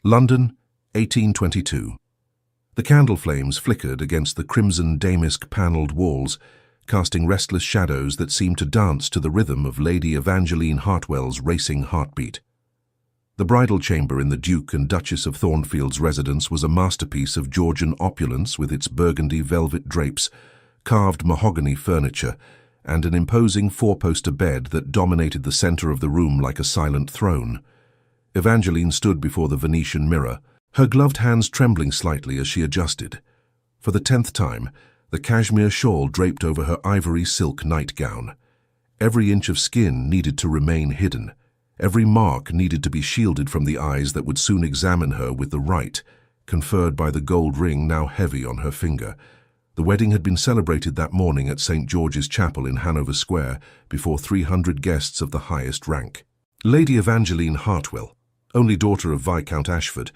London, 1822. The candle flames flickered against the crimson damask-panelled walls, casting restless shadows that seemed to dance to the rhythm of Lady Evangeline Hartwell's racing heartbeat. The bridal chamber in the Duke and Duchess of Thornfield's residence was a masterpiece of Georgian opulence with its burgundy velvet drapes, carved mahogany furniture, and an imposing four-poster bed that dominated the center of the room like a silent throne. Evangeline stood before the Venetian mirror, her gloved hands trembling slightly as she adjusted. For the 10th time, the cashmere shawl draped over her ivory silk nightgown. Every inch of skin needed to remain hidden. Every mark needed to be shielded from the eyes that would soon examine her with the right, conferred by the gold ring now heavy on her finger. The wedding had been celebrated that morning at St. George's Chapel in Hanover Square before 300 guests of the highest rank. Lady Evangeline Hartwell, only daughter of Viscount Ashford,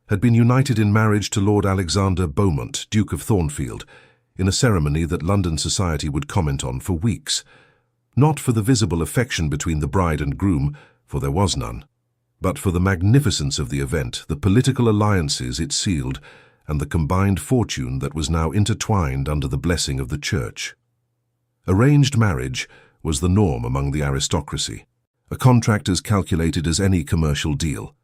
had been united in marriage to Lord Alexander Beaumont, Duke of Thornfield, in a ceremony that London society would comment on for weeks. Not for the visible affection between the bride and groom, for there was none, but for the magnificence of the event, the political alliances it sealed, and the combined fortune that was now intertwined under the blessing of the Church. Arranged marriage was the norm among the aristocracy, a contract as calculated as any commercial deal.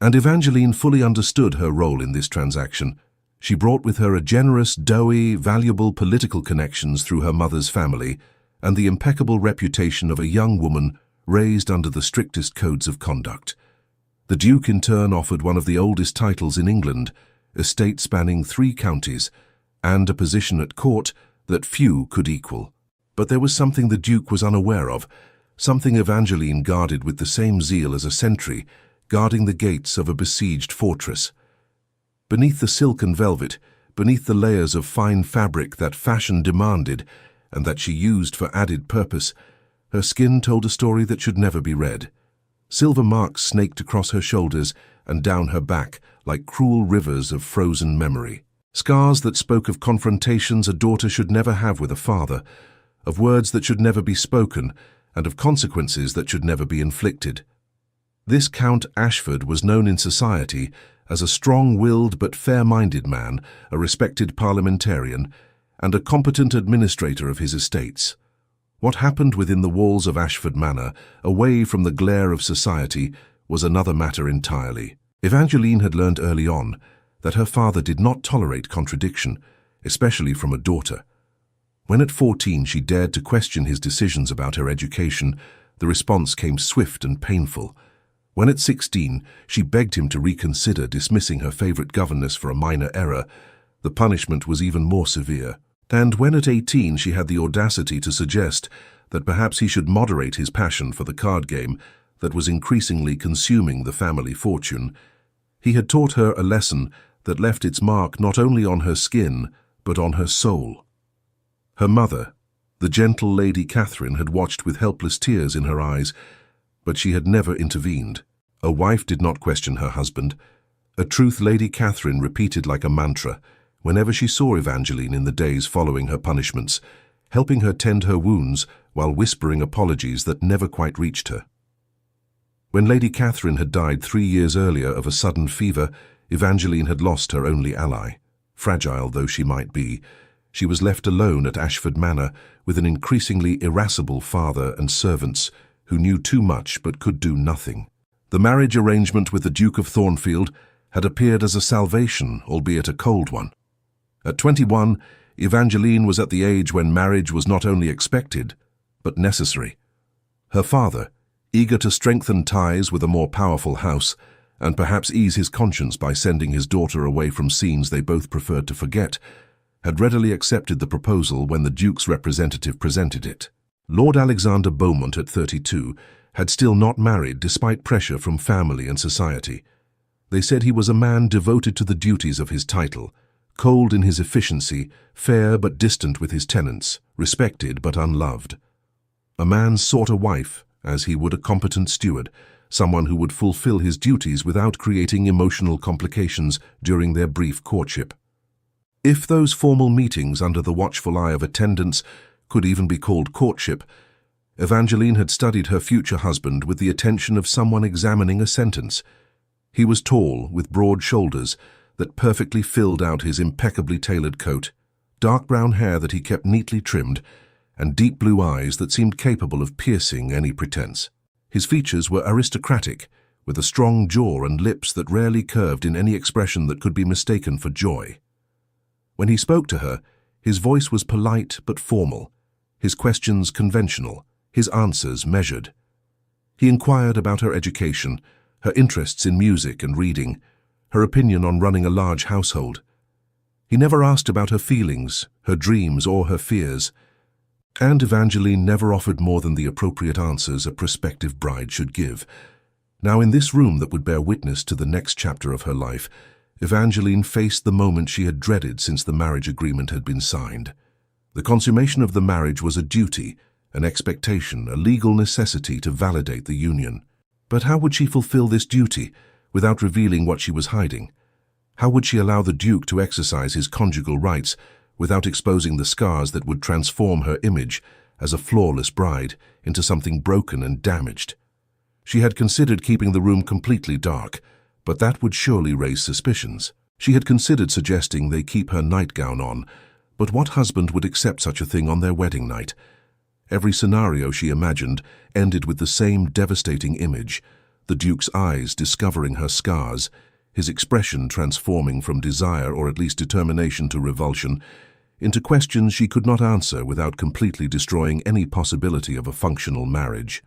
And Evangeline fully understood her role in this transaction. She brought with her a generous, doughy, valuable political connections through her mother's family, and the impeccable reputation of a young woman raised under the strictest codes of conduct. The Duke in turn offered one of the oldest titles in England, estate spanning 3 counties, and a position at court that few could equal. But there was something the Duke was unaware of, something Evangeline guarded with the same zeal as a sentry, guarding the gates of a besieged fortress. Beneath the silk and velvet, beneath the layers of fine fabric that fashion demanded and that she used for added purpose, her skin told a story that should never be read. Silver marks snaked across her shoulders and down her back like cruel rivers of frozen memory. Scars that spoke of confrontations a daughter should never have with a father, of words that should never be spoken, and of consequences that should never be inflicted. This Count Ashford was known in society as a strong-willed but fair-minded man, a respected parliamentarian, and a competent administrator of his estates. What happened within the walls of Ashford Manor, away from the glare of society, was another matter entirely. Evangeline had learned early on that her father did not tolerate contradiction, especially from a daughter. When at 14 she dared to question his decisions about her education, the response came swift and painful. When at 16 she begged him to reconsider dismissing her favorite governess for a minor error, the punishment was even more severe. And when at 18 she had the audacity to suggest that perhaps he should moderate his passion for the card game that was increasingly consuming the family fortune, he had taught her a lesson that left its mark not only on her skin, but on her soul. Her mother, the gentle Lady Catherine, had watched with helpless tears in her eyes, but she had never intervened. A wife did not question her husband, a truth Lady Catherine repeated like a mantra whenever she saw Evangeline in the days following her punishments, helping her tend her wounds while whispering apologies that never quite reached her. When Lady Catherine had died 3 years earlier of a sudden fever, Evangeline had lost her only ally. Fragile though she might be, she was left alone at Ashford Manor with an increasingly irascible father and servants who knew too much but could do nothing. The marriage arrangement with the Duke of Thornfield had appeared as a salvation, albeit a cold one. At 21, Evangeline was at the age when marriage was not only expected, but necessary. Her father, eager to strengthen ties with a more powerful house, and perhaps ease his conscience by sending his daughter away from scenes they both preferred to forget, had readily accepted the proposal when the Duke's representative presented it. Lord Alexander Beaumont, at 32, had still not married despite pressure from family and society. They said he was a man devoted to the duties of his title, cold in his efficiency, fair but distant with his tenants, respected but unloved. A man sought a wife, as he would a competent steward, someone who would fulfill his duties without creating emotional complications during their brief courtship. If those formal meetings under the watchful eye of attendants could even be called courtship, Evangeline had studied her future husband with the attention of someone examining a sentence. He was tall, with broad shoulders that perfectly filled out his impeccably tailored coat, dark brown hair that he kept neatly trimmed, and deep blue eyes that seemed capable of piercing any pretense. His features were aristocratic, with a strong jaw and lips that rarely curved in any expression that could be mistaken for joy. When he spoke to her, his voice was polite but formal, his questions conventional, his answers measured. He inquired about her education, her interests in music and reading, her opinion on running a large household. He never asked about her feelings, her dreams, or her fears. And Evangeline never offered more than the appropriate answers a prospective bride should give. Now, in this room that would bear witness to the next chapter of her life, Evangeline faced the moment she had dreaded since the marriage agreement had been signed. The consummation of the marriage was a duty, an expectation, a legal necessity to validate the union. But how would she fulfill this duty without revealing what she was hiding? How would she allow the Duke to exercise his conjugal rights without exposing the scars that would transform her image as a flawless bride into something broken and damaged? She had considered keeping the room completely dark, but that would surely raise suspicions. She had considered suggesting they keep her nightgown on, but what husband would accept such a thing on their wedding night? Every scenario she imagined ended with the same devastating image, the Duke's eyes discovering her scars, his expression transforming from desire or at least determination to revulsion, into questions she could not answer without completely destroying any possibility of a functional marriage.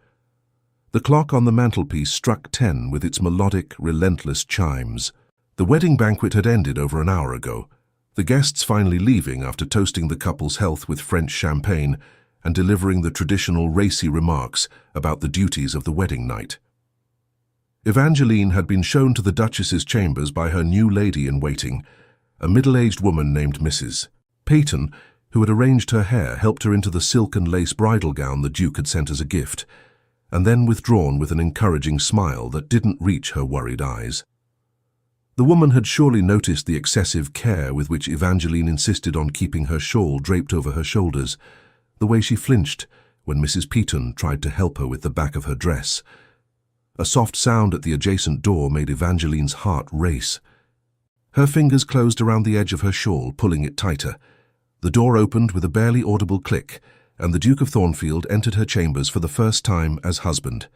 The clock on the mantelpiece struck 10 with its melodic, relentless chimes. The wedding banquet had ended over an hour ago, the guests finally leaving after toasting the couple's health with French champagne and delivering the traditional racy remarks about the duties of the wedding night. Evangeline had been shown to the Duchess's chambers by her new lady-in-waiting, a middle-aged woman named Mrs. Peyton, who had arranged her hair, helped her into the silk and lace bridal gown the Duke had sent as a gift, and then withdrawn with an encouraging smile that didn't reach her worried eyes. The woman had surely noticed the excessive care with which Evangeline insisted on keeping her shawl draped over her shoulders, the way she flinched when Mrs. Peyton tried to help her with the back of her dress. A soft sound at the adjacent door made Evangeline's heart race. Her fingers closed around the edge of her shawl, pulling it tighter. The door opened with a barely audible click, and the Duke of Thornfield entered her chambers for the first time as husband.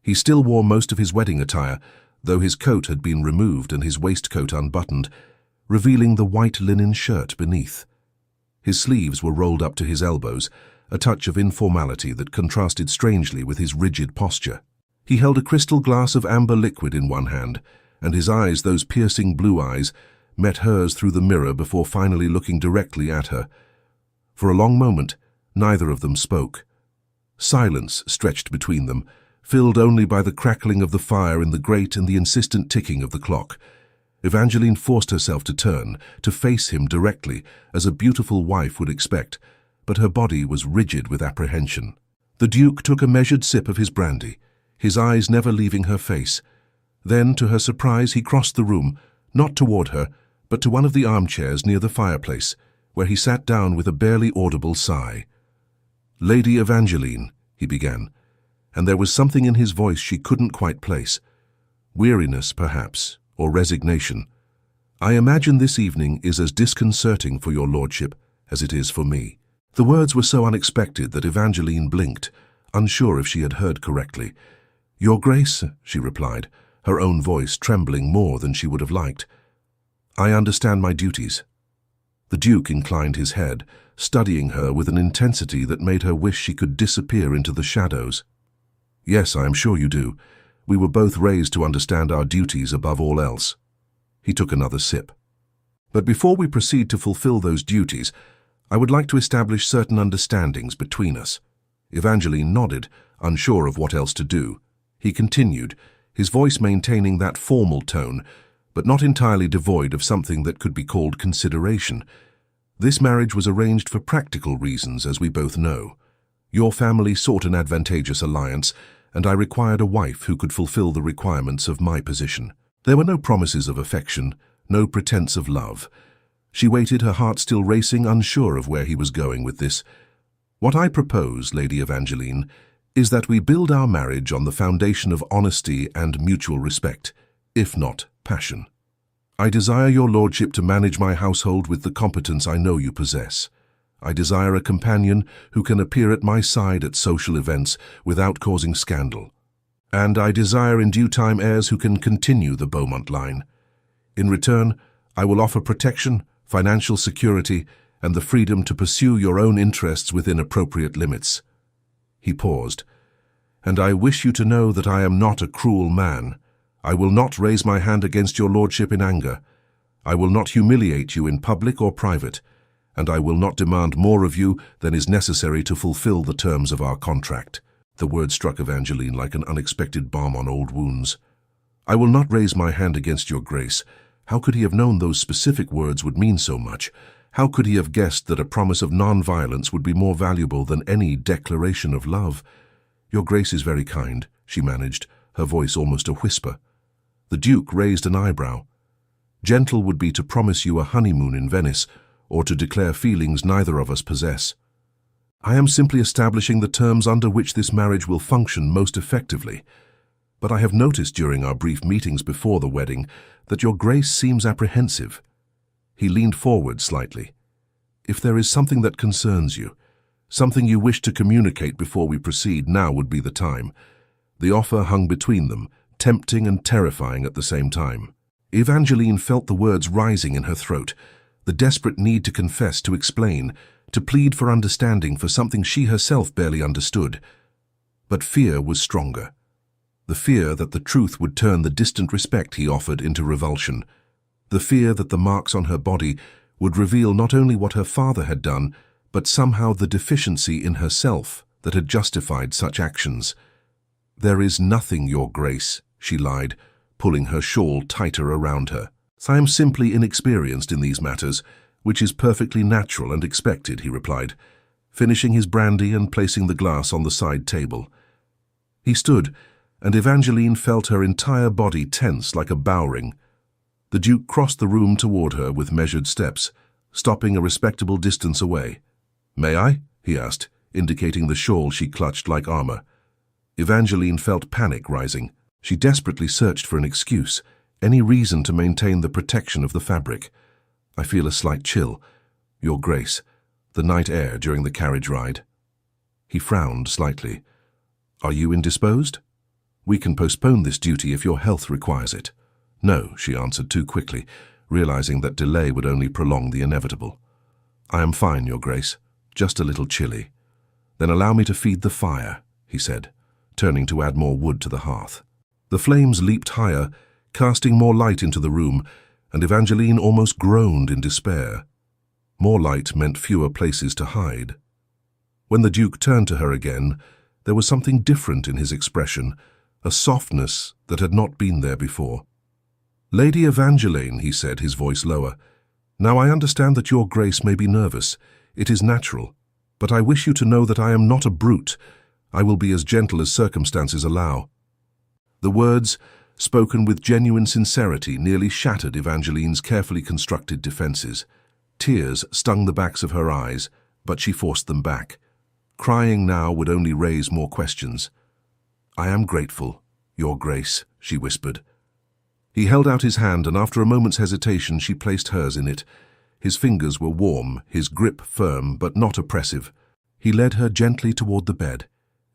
He still wore most of his wedding attire, though his coat had been removed and his waistcoat unbuttoned, revealing the white linen shirt beneath. His sleeves were rolled up to his elbows, a touch of informality that contrasted strangely with his rigid posture. He held a crystal glass of amber liquid in one hand, and his eyes, those piercing blue eyes, met hers through the mirror before finally looking directly at her. For a long moment, neither of them spoke. Silence stretched between them, filled only by the crackling of the fire in the grate and the insistent ticking of the clock. Evangeline forced herself to turn, to face him directly, as a beautiful wife would expect, but her body was rigid with apprehension. The Duke took a measured sip of his brandy, his eyes never leaving her face. Then, to her surprise, he crossed the room, not toward her, but to one of the armchairs near the fireplace, where he sat down with a barely audible sigh. "Lady Evangeline," he began, and there was something in his voice she couldn't quite place. Weariness, perhaps, or resignation. "I imagine this evening is as disconcerting for your lordship as it is for me." The words were so unexpected that Evangeline blinked, unsure if she had heard correctly. "Your Grace," she replied, her own voice trembling more than she would have liked. "I understand my duties." The Duke inclined his head, studying her with an intensity that made her wish she could disappear into the shadows. "Yes, I am sure you do. We were both raised to understand our duties above all else." He took another sip. "But before we proceed to fulfill those duties, I would like to establish certain understandings between us." Evangeline nodded, unsure of what else to do. He continued, his voice maintaining that formal tone, but not entirely devoid of something that could be called consideration. "This marriage was arranged for practical reasons, as we both know. Your family sought an advantageous alliance, and I required a wife who could fulfill the requirements of my position. There were no promises of affection, no pretense of love." She waited, her heart still racing, unsure of where he was going with this. "What I propose, Lady Evangeline, is that we build our marriage on the foundation of honesty and mutual respect. if not passion. I desire your lordship to manage my household with the competence I know you possess. I desire a companion who can appear at my side at social events without causing scandal. And I desire in due time heirs who can continue the Beaumont line. In return, I will offer protection, financial security, and the freedom to pursue your own interests within appropriate limits. He paused. And I wish you to know that I am not a cruel man. I will not raise my hand against your lordship in anger. I will not humiliate you in public or private, and I will not demand more of you than is necessary to fulfill the terms of our contract. The word struck Evangeline like an unexpected balm on old wounds. I will not raise my hand against your grace. How could he have known those specific words would mean so much? How could he have guessed that a promise of non-violence would be more valuable than any declaration of love? Your grace is very kind, she managed, her voice almost a whisper. The Duke raised an eyebrow. Gentle would be to promise you a honeymoon in Venice, or to declare feelings neither of us possess. I am simply establishing the terms under which this marriage will function most effectively. But I have noticed during our brief meetings before the wedding that your grace seems apprehensive. He leaned forward slightly. If there is something that concerns you, something you wish to communicate before we proceed, now would be the time. The offer hung between them, tempting and terrifying at the same time. Evangeline felt the words rising in her throat, the desperate need to confess, to explain, to plead for understanding for something she herself barely understood. But fear was stronger. The fear that the truth would turn the distant respect he offered into revulsion. The fear that the marks on her body would reveal not only what her father had done, but somehow the deficiency in herself that had justified such actions. There is nothing, your grace, she lied, pulling her shawl tighter around her. I am simply inexperienced in these matters, which is perfectly natural and expected, he replied, finishing his brandy and placing the glass on the side table. He stood, and Evangeline felt her entire body tense like a bowring. The Duke crossed the room toward her with measured steps, stopping a respectable distance away. "May I?" he asked, indicating the shawl she clutched like armor. Evangeline felt panic rising. She desperately searched for an excuse, any reason to maintain the protection of the fabric. "I feel a slight chill, your grace, the night air during the carriage ride." He frowned slightly. "Are you indisposed? We can postpone this duty if your health requires it." "No," she answered too quickly, realizing that delay would only prolong the inevitable. "I am fine, your grace, just a little chilly." "Then allow me to feed the fire," he said, turning to add more wood to the hearth. The flames leaped higher, casting more light into the room, and Evangeline almost groaned in despair. More light meant fewer places to hide. When the Duke turned to her again, there was something different in his expression, a softness that had not been there before. "Lady Evangeline," he said, his voice lower, "now I understand that your grace may be nervous. It is natural. But I wish you to know that I am not a brute. I will be as gentle as circumstances allow." The words, spoken with genuine sincerity, nearly shattered Evangeline's carefully constructed defenses. Tears stung the backs of her eyes, but she forced them back. Crying now would only raise more questions. "I am grateful, your grace," she whispered. He held out his hand, and after a moment's hesitation she placed hers in it. His fingers were warm, his grip firm but not oppressive. He led her gently toward the bed,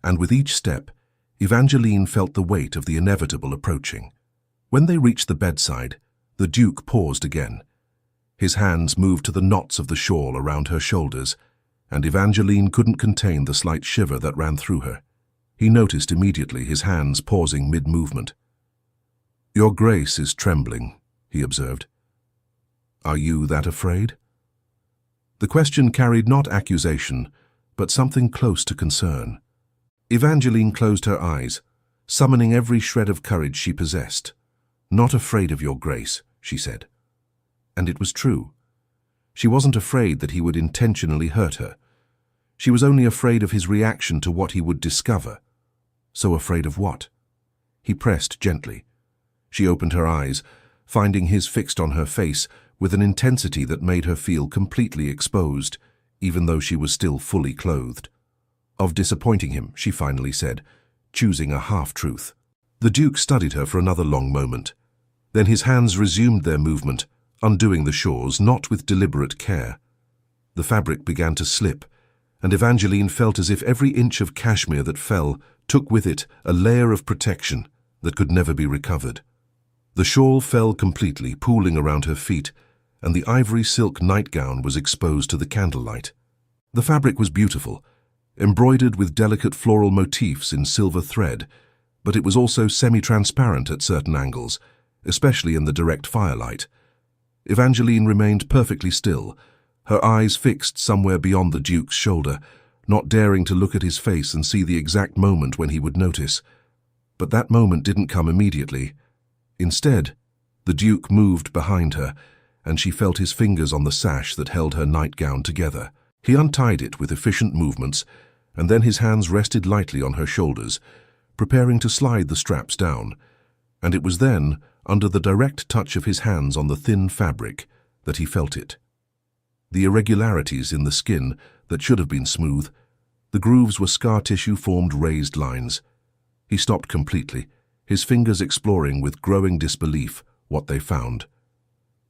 and with each step, Evangeline felt the weight of the inevitable approaching. When they reached the bedside, the Duke paused again. His hands moved to the knots of the shawl around her shoulders, and Evangeline couldn't contain the slight shiver that ran through her. He noticed immediately, his hands pausing mid-movement. "Your grace is trembling," he observed. "Are you that afraid?" The question carried not accusation, but something close to concern. Evangeline closed her eyes, summoning every shred of courage she possessed. "Not afraid of your grace," she said. And it was true. She wasn't afraid that he would intentionally hurt her. She was only afraid of his reaction to what he would discover. So afraid of what? He pressed gently. She opened her eyes, finding his fixed on her face with an intensity that made her feel completely exposed, even though she was still fully clothed. "Of disappointing him," she finally said, choosing a half-truth. The Duke studied her for another long moment. Then his hands resumed their movement, undoing the shawls, not with deliberate care. The fabric began to slip, and Evangeline felt as if every inch of cashmere that fell took with it a layer of protection that could never be recovered. The shawl fell completely, pooling around her feet, and the ivory silk nightgown was exposed to the candlelight. The fabric was beautiful, embroidered with delicate floral motifs in silver thread, but it was also semi-transparent at certain angles, especially in the direct firelight. Evangeline remained perfectly still, her eyes fixed somewhere beyond the Duke's shoulder, not daring to look at his face and see the exact moment when he would notice. But that moment didn't come immediately. Instead, the Duke moved behind her, and she felt his fingers on the sash that held her nightgown together. He untied it with efficient movements, and then his hands rested lightly on her shoulders, preparing to slide the straps down. And it was then, under the direct touch of his hands on the thin fabric, that he felt it. The irregularities in the skin that should have been smooth, the grooves were scar tissue-formed raised lines. He stopped completely, his fingers exploring with growing disbelief what they found.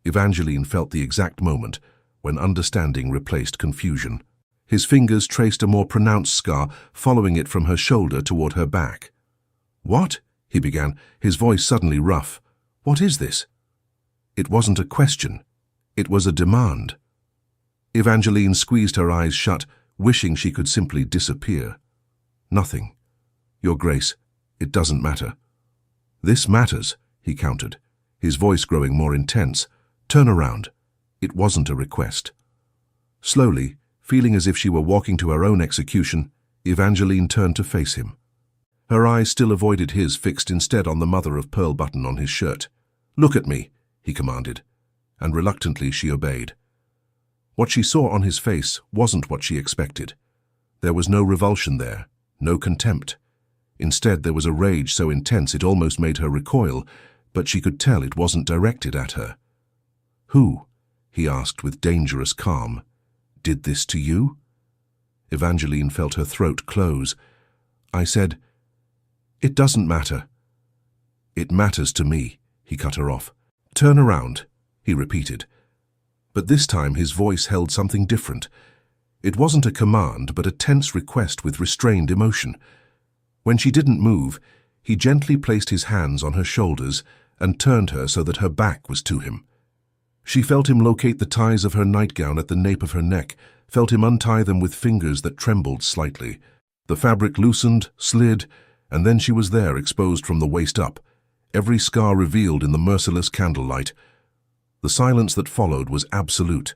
Evangeline felt the exact moment when understanding replaced confusion. His fingers traced a more pronounced scar, following it from her shoulder toward her back. "What?" he began, his voice suddenly rough. "What is this?" It wasn't a question. It was a demand. Evangeline squeezed her eyes shut, wishing she could simply disappear. "Nothing. Your Grace, it doesn't matter." "This matters," he countered, his voice growing more intense. "Turn around." It wasn't a request. Slowly, feeling as if she were walking to her own execution, Evangeline turned to face him. Her eyes still avoided his, fixed instead on the mother-of-pearl button on his shirt. "Look at me," he commanded, and reluctantly she obeyed. What she saw on his face wasn't what she expected. There was no revulsion there, no contempt. Instead, there was a rage so intense it almost made her recoil, but she could tell it wasn't directed at her. "Who?" he asked with dangerous calm. "Did this to you?" Evangeline felt her throat close. "I said, it doesn't matter." "It matters to me," he cut her off. "Turn around," he repeated. But this time his voice held something different. It wasn't a command, but a tense request with restrained emotion. When she didn't move, he gently placed his hands on her shoulders and turned her so that her back was to him. She felt him locate the ties of her nightgown at the nape of her neck, felt him untie them with fingers that trembled slightly. The fabric loosened, slid, and then she was there, exposed from the waist up, every scar revealed in the merciless candlelight. The silence that followed was absolute.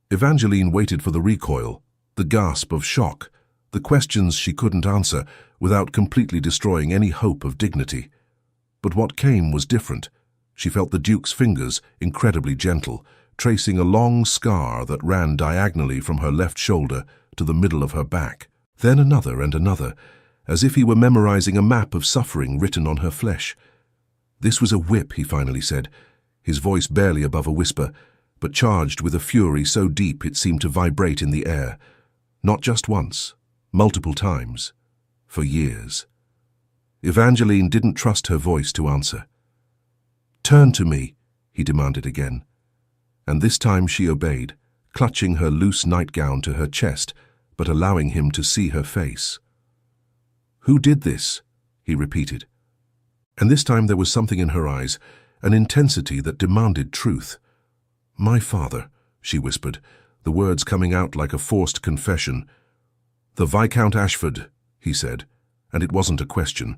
Evangeline waited for the recoil, the gasp of shock, the questions she couldn't answer without completely destroying any hope of dignity. But what came was different. She felt the Duke's fingers, incredibly gentle, tracing a long scar that ran diagonally from her left shoulder to the middle of her back. Then another and another, as if he were memorizing a map of suffering written on her flesh. "This was a whip," he finally said, his voice barely above a whisper, but charged with a fury so deep it seemed to vibrate in the air. Not just once, multiple times, for years. Evangeline didn't trust her voice to answer. "Turn to me," he demanded again. And this time she obeyed, clutching her loose nightgown to her chest, but allowing him to see her face. "Who did this?" he repeated. And this time there was something in her eyes, an intensity that demanded truth. "My father," she whispered, the words coming out like a forced confession. "The Viscount Ashford," he said, and it wasn't a question.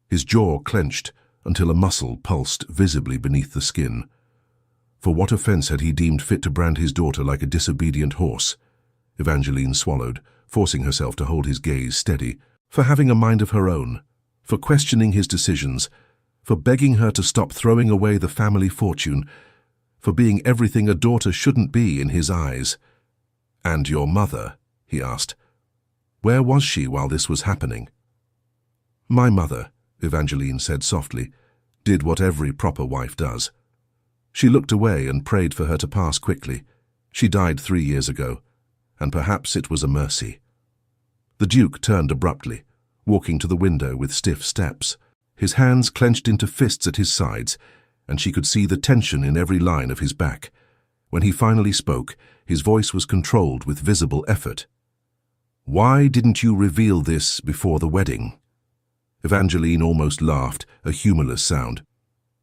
His jaw clenched until a muscle pulsed visibly beneath the skin. For what offense had he deemed fit to brand his daughter like a disobedient horse? Evangeline swallowed, forcing herself to hold his gaze steady. For having a mind of her own, for questioning his decisions, for begging her to stop throwing away the family fortune, for being everything a daughter shouldn't be in his eyes. "And your mother?" he asked. "Where was she while this was happening?" "My mother," Evangeline said softly, "did what every proper wife does. She looked away and prayed for her to pass quickly. She died 3 years ago, and perhaps it was a mercy." The Duke turned abruptly, walking to the window with stiff steps. His hands clenched into fists at his sides, and she could see the tension in every line of his back. When he finally spoke, his voice was controlled with visible effort. "Why didn't you reveal this before the wedding?" Evangeline almost laughed, a humorless sound.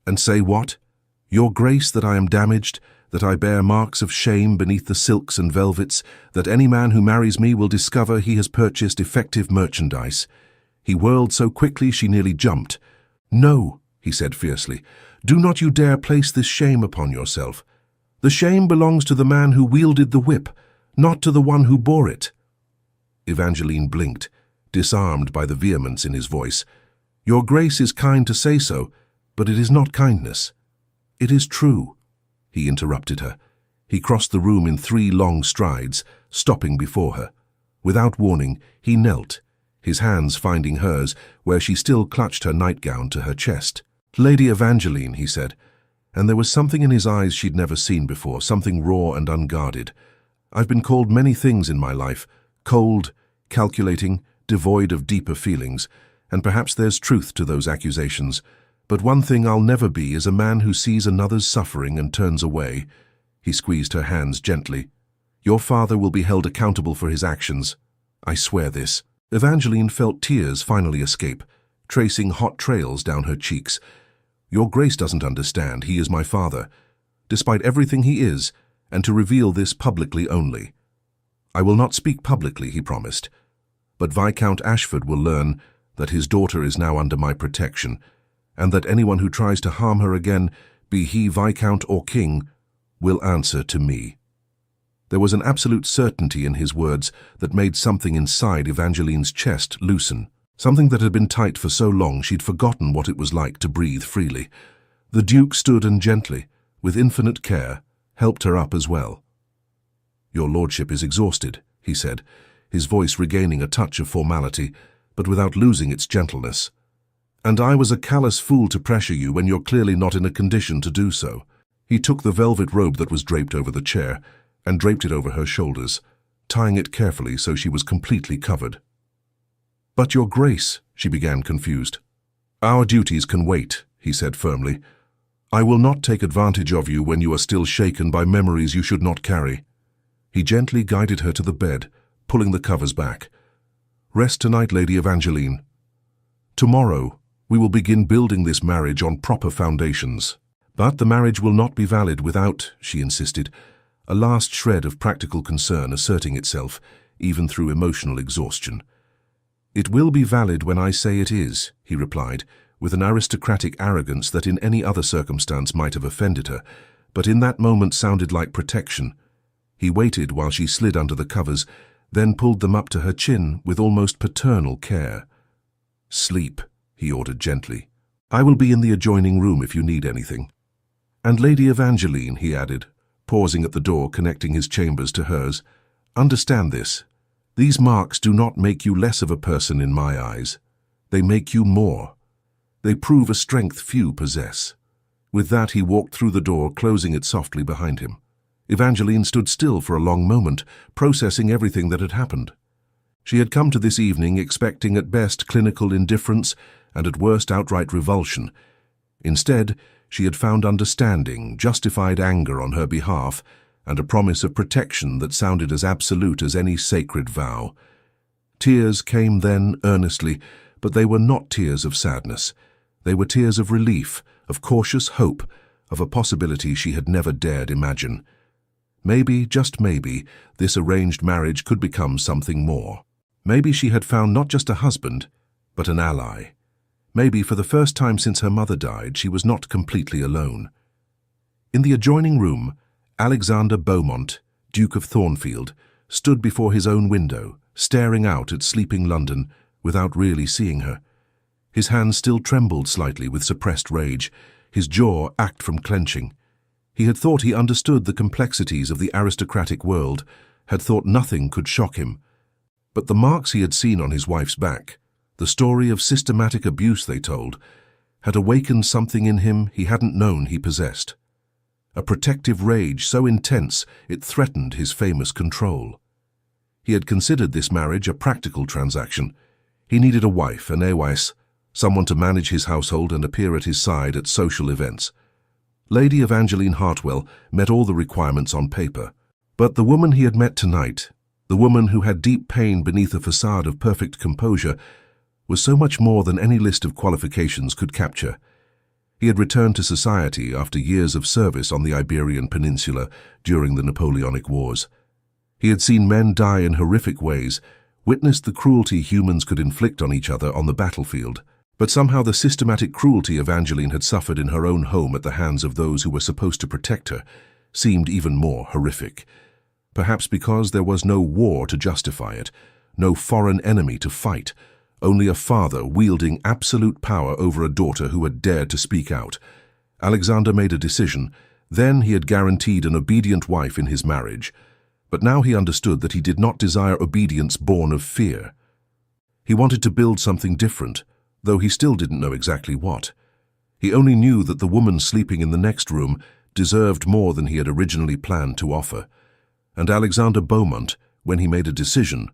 "And say what? Your Grace, that I am damaged, that I bear marks of shame beneath the silks and velvets, that any man who marries me will discover he has purchased effective merchandise." He whirled so quickly she nearly jumped. "No," he said fiercely, "do not you dare place this shame upon yourself. The shame belongs to the man who wielded the whip, not to the one who bore it." Evangeline blinked, disarmed by the vehemence in his voice. "Your Grace is kind to say so, but it is not kindness. It is true." He interrupted her. He crossed the room in 3 long strides, stopping before her. Without warning, he knelt, his hands finding hers where she still clutched her nightgown to her chest. "Lady Evangeline," he said, and there was something in his eyes she'd never seen before, something raw and unguarded. "I've been called many things in my life, cold, calculating, devoid of deeper feelings, and perhaps there's truth to those accusations. But one thing I'll never be is a man who sees another's suffering and turns away." He squeezed her hands gently. "Your father will be held accountable for his actions. I swear this." Evangeline felt tears finally escape, tracing hot trails down her cheeks. "Your Grace doesn't understand. He is my father, despite everything he is, and to reveal this publicly only. I will not speak publicly," he promised, "but Viscount Ashford will learn that his daughter is now under my protection, and that anyone who tries to harm her again, be he Viscount or King, will answer to me." There was an absolute certainty in his words that made something inside Evangeline's chest loosen, something that had been tight for so long she'd forgotten what it was like to breathe freely. The Duke stood and gently, with infinite care, helped her up as well. "Your lordship is exhausted," he said, his voice regaining a touch of formality, but without losing its gentleness. "And I was a callous fool to pressure you when you're clearly not in a condition to do so." He took the velvet robe that was draped over the chair and draped it over her shoulders, tying it carefully so she was completely covered. "But your Grace," she began, confused. "Our duties can wait," he said firmly. "I will not take advantage of you when you are still shaken by memories you should not carry." He gently guided her to the bed, pulling the covers back. "Rest tonight, Lady Evangeline. Tomorrow, we will begin building this marriage on proper foundations. But the marriage will not be valid without," she insisted, a last shred of practical concern asserting itself, even through emotional exhaustion. "It will be valid when I say it is," he replied, with an aristocratic arrogance that in any other circumstance might have offended her, but in that moment sounded like protection. He waited while she slid under the covers, then pulled them up to her chin with almost paternal care. "Sleep," he ordered gently. "I will be in the adjoining room if you need anything. And Lady Evangeline," he added, pausing at the door connecting his chambers to hers, "understand this. These marks do not make you less of a person in my eyes. They make you more. They prove a strength few possess." With that he walked through the door, closing it softly behind him. Evangeline stood still for a long moment, processing everything that had happened. She had come to this evening expecting at best clinical indifference and at worst outright revulsion. Instead, she had found understanding, justified anger on her behalf, and a promise of protection that sounded as absolute as any sacred vow. Tears came then earnestly, but they were not tears of sadness. They were tears of relief, of cautious hope, of a possibility she had never dared imagine. Maybe, just maybe, this arranged marriage could become something more. Maybe she had found not just a husband, but an ally. Maybe for the first time since her mother died, she was not completely alone. In the adjoining room, Alexander Beaumont, Duke of Thornfield, stood before his own window, staring out at sleeping London without really seeing her. His hands still trembled slightly with suppressed rage, his jaw ached from clenching. He had thought he understood the complexities of the aristocratic world, had thought nothing could shock him. But the marks he had seen on his wife's back, the story of systematic abuse they told, had awakened something in him he hadn't known he possessed. A protective rage so intense it threatened his famous control. He had considered this marriage a practical transaction. He needed a wife, an heiress, someone to manage his household and appear at his side at social events. Lady Evangeline Hartwell met all the requirements on paper. But the woman he had met tonight, the woman who had deep pain beneath a facade of perfect composure, was so much more than any list of qualifications could capture. He had returned to society after years of service on the Iberian Peninsula during the Napoleonic Wars. He had seen men die in horrific ways, witnessed the cruelty humans could inflict on each other on the battlefield. But somehow the systematic cruelty Evangeline had suffered in her own home at the hands of those who were supposed to protect her seemed even more horrific. Perhaps because there was no war to justify it, no foreign enemy to fight, only a father wielding absolute power over a daughter who had dared to speak out. Alexander made a decision. Then he had guaranteed an obedient wife in his marriage. But now he understood that he did not desire obedience born of fear. He wanted to build something different, though he still didn't know exactly what. He only knew that the woman sleeping in the next room deserved more than he had originally planned to offer. And Alexander Beaumont, when he made a decision,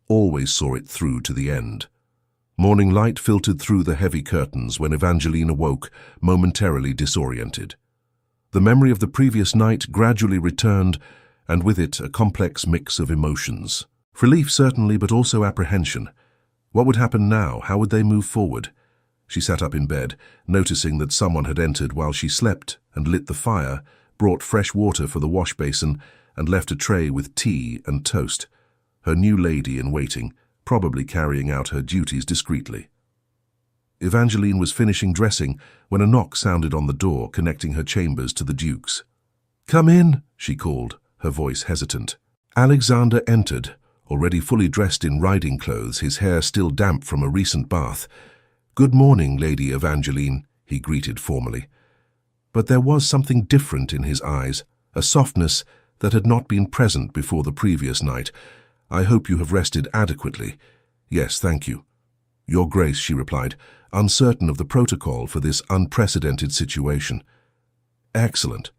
always saw it through to the end. Morning light filtered through the heavy curtains when Evangeline awoke, momentarily disoriented. The memory of the previous night gradually returned, and with it a complex mix of emotions. Relief certainly, but also apprehension. What would happen now? How would they move forward? She sat up in bed, noticing that someone had entered while she slept and lit the fire, brought fresh water for the wash basin, and left a tray with tea and toast. Her new lady in waiting, probably carrying out her duties discreetly. Evangeline was finishing dressing when a knock sounded on the door connecting her chambers to the Duke's. "Come in," she called, her voice hesitant. Alexander entered, already fully dressed in riding clothes, his hair still damp from a recent bath. "Good morning, Lady Evangeline," he greeted formally. But there was something different in his eyes, a softness that had not been present before the previous night. "I hope you have rested adequately." "Yes, thank you." "Your Grace," she replied, uncertain of the protocol for this unprecedented situation. "Excellent."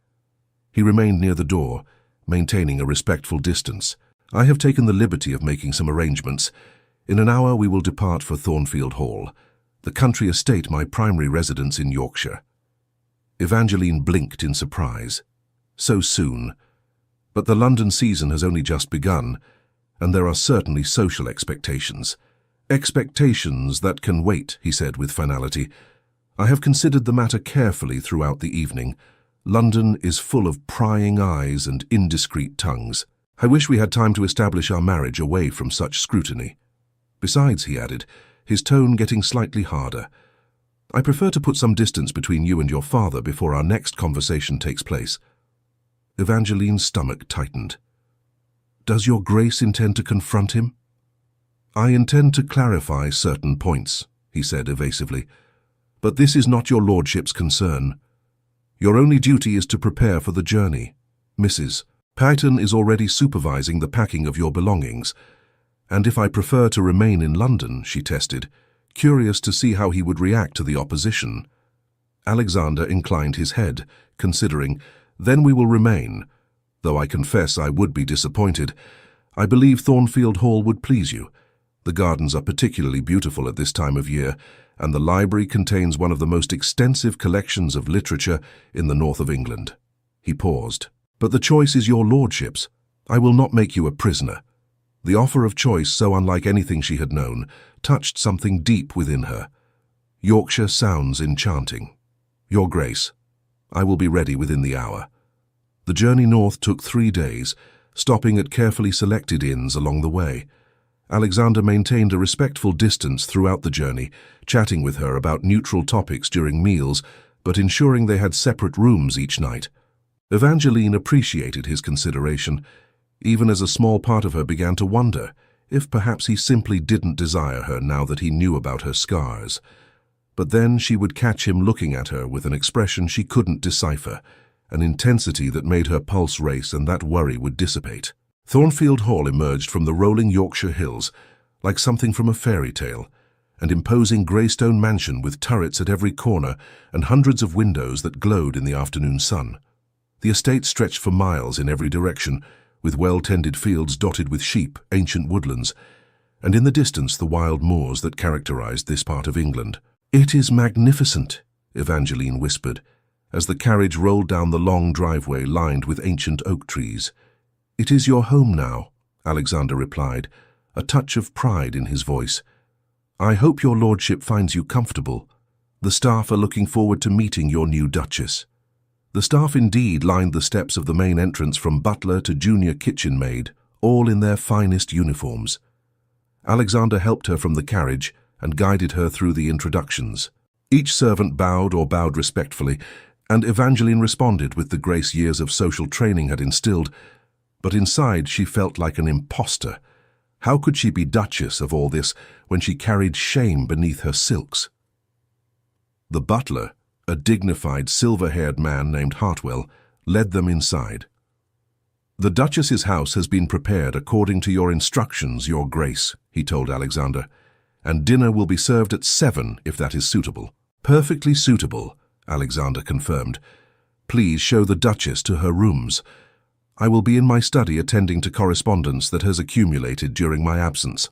He remained near the door, maintaining a respectful distance. "I have taken the liberty of making some arrangements. In an hour we will depart for Thornfield Hall, the country estate my primary residence in Yorkshire." Evangeline blinked in surprise. So soon. But the London season has only just begun, and there are certainly social expectations. "Expectations that can wait," he said with finality. "I have considered the matter carefully throughout the evening. London is full of prying eyes and indiscreet tongues. I wish we had time to establish our marriage away from such scrutiny. Besides," he added, his tone getting slightly harder, "I prefer to put some distance between you and your father before our next conversation takes place." Evangeline's stomach tightened. "Does your Grace intend to confront him?" "I intend to clarify certain points," he said evasively. "But this is not your lordship's concern. Your only duty is to prepare for the journey. Mrs. Patton is already supervising the packing of your belongings. And if I prefer to remain in London," she tested, curious to see how he would react to the opposition. Alexander inclined his head, considering, "Then we will remain. Though I confess I would be disappointed. I believe Thornfield Hall would please you. The gardens are particularly beautiful at this time of year, and the library contains one of the most extensive collections of literature in the north of England." He paused. "But the choice is your lordship's. I will not make you a prisoner." The offer of choice, so unlike anything she had known, touched something deep within her. "Yorkshire sounds enchanting. Your Grace, I will be ready within the hour." The journey north took 3 days, stopping at carefully selected inns along the way. Alexander maintained a respectful distance throughout the journey, chatting with her about neutral topics during meals, but ensuring they had separate rooms each night. Evangeline appreciated his consideration, even as a small part of her began to wonder if perhaps he simply didn't desire her now that he knew about her scars. But then she would catch him looking at her with an expression she couldn't decipher, an intensity that made her pulse race, and that worry would dissipate. Thornfield Hall emerged from the rolling Yorkshire hills, like something from a fairy tale, an imposing greystone mansion with turrets at every corner and hundreds of windows that glowed in the afternoon sun. The estate stretched for miles in every direction, with well-tended fields dotted with sheep, ancient woodlands, and in the distance the wild moors that characterized this part of England. "It is magnificent," Evangeline whispered, as the carriage rolled down the long driveway lined with ancient oak trees. "It is your home now," Alexander replied, a touch of pride in his voice. "I hope your lordship finds you comfortable. The staff are looking forward to meeting your new duchess." The staff indeed lined the steps of the main entrance from butler to junior kitchen maid, all in their finest uniforms. Alexander helped her from the carriage and guided her through the introductions. Each servant bowed respectfully, and Evangeline responded with the grace years of social training had instilled, but inside she felt like an imposter. How could she be duchess of all this when she carried shame beneath her silks? The butler, a dignified, silver-haired man named Hartwell, led them inside. "The Duchess's house has been prepared according to your instructions, Your Grace," he told Alexander, "and dinner will be served at 7 if that is suitable." "Perfectly suitable," Alexander confirmed. "Please show the Duchess to her rooms. I will be in my study attending to correspondence that has accumulated during my absence."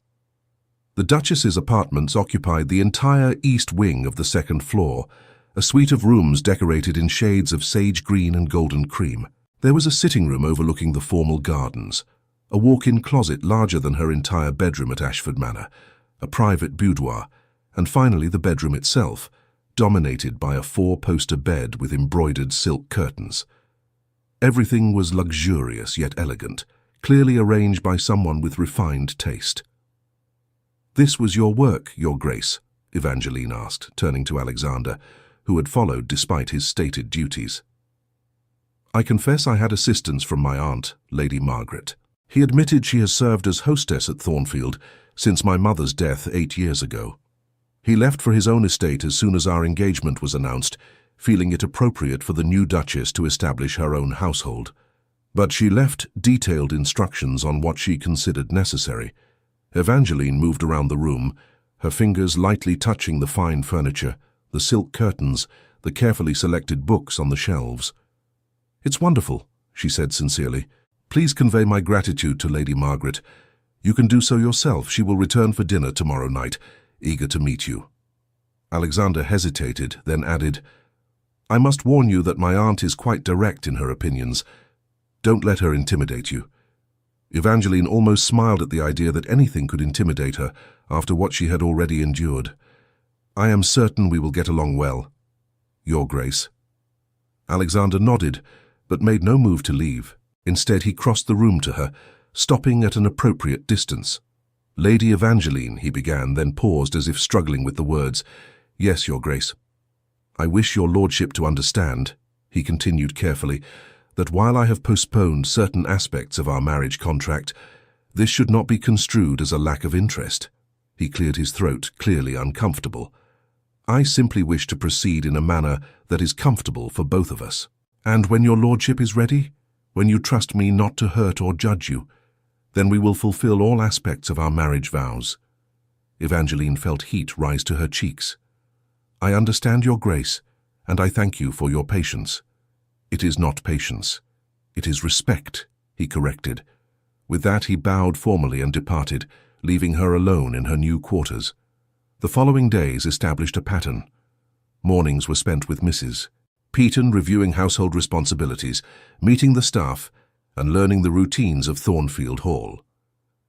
The Duchess's apartments occupied the entire east wing of the second floor, a suite of rooms decorated in shades of sage green and golden cream. There was a sitting room overlooking the formal gardens, a walk-in closet larger than her entire bedroom at Ashford Manor, a private boudoir, and finally the bedroom itself, dominated by a 4-poster bed with embroidered silk curtains. Everything was luxurious yet elegant, clearly arranged by someone with refined taste. "This was your work, Your Grace?" Evangeline asked, turning to Alexander, who had followed despite his stated duties. "I confess I had assistance from my aunt, Lady Margaret." He admitted she has served as hostess at Thornfield since my mother's death 8 years ago. He left for his own estate as soon as our engagement was announced, feeling it appropriate for the new Duchess to establish her own household. But she left detailed instructions on what she considered necessary. Evangeline moved around the room, her fingers lightly touching the fine furniture, the silk curtains, the carefully selected books on the shelves. "It's wonderful," she said sincerely. "Please convey my gratitude to Lady Margaret. You can do so yourself. She will return for dinner tomorrow night, eager to meet you." Alexander hesitated, then added, "I must warn you that my aunt is quite direct in her opinions. Don't let her intimidate you." Evangeline almost smiled at the idea that anything could intimidate her after what she had already endured. "I am certain we will get along well, Your Grace." Alexander nodded, but made no move to leave. Instead, he crossed the room to her, stopping at an appropriate distance. "Lady Evangeline," he began, then paused as if struggling with the words. "Yes, Your Grace. I wish your lordship to understand," he continued carefully, "that while I have postponed certain aspects of our marriage contract, this should not be construed as a lack of interest." He cleared his throat, clearly uncomfortable. "I simply wish to proceed in a manner that is comfortable for both of us. And when your lordship is ready, when you trust me not to hurt or judge you, then we will fulfill all aspects of our marriage vows." Evangeline felt heat rise to her cheeks. "I understand, Your Grace, and I thank you for your patience." "It is not patience. It is respect," he corrected. With that, he bowed formally and departed, leaving her alone in her new quarters. The following days established a pattern. Mornings were spent with Mrs. Peaton reviewing household responsibilities, meeting the staff, and learning the routines of Thornfield Hall.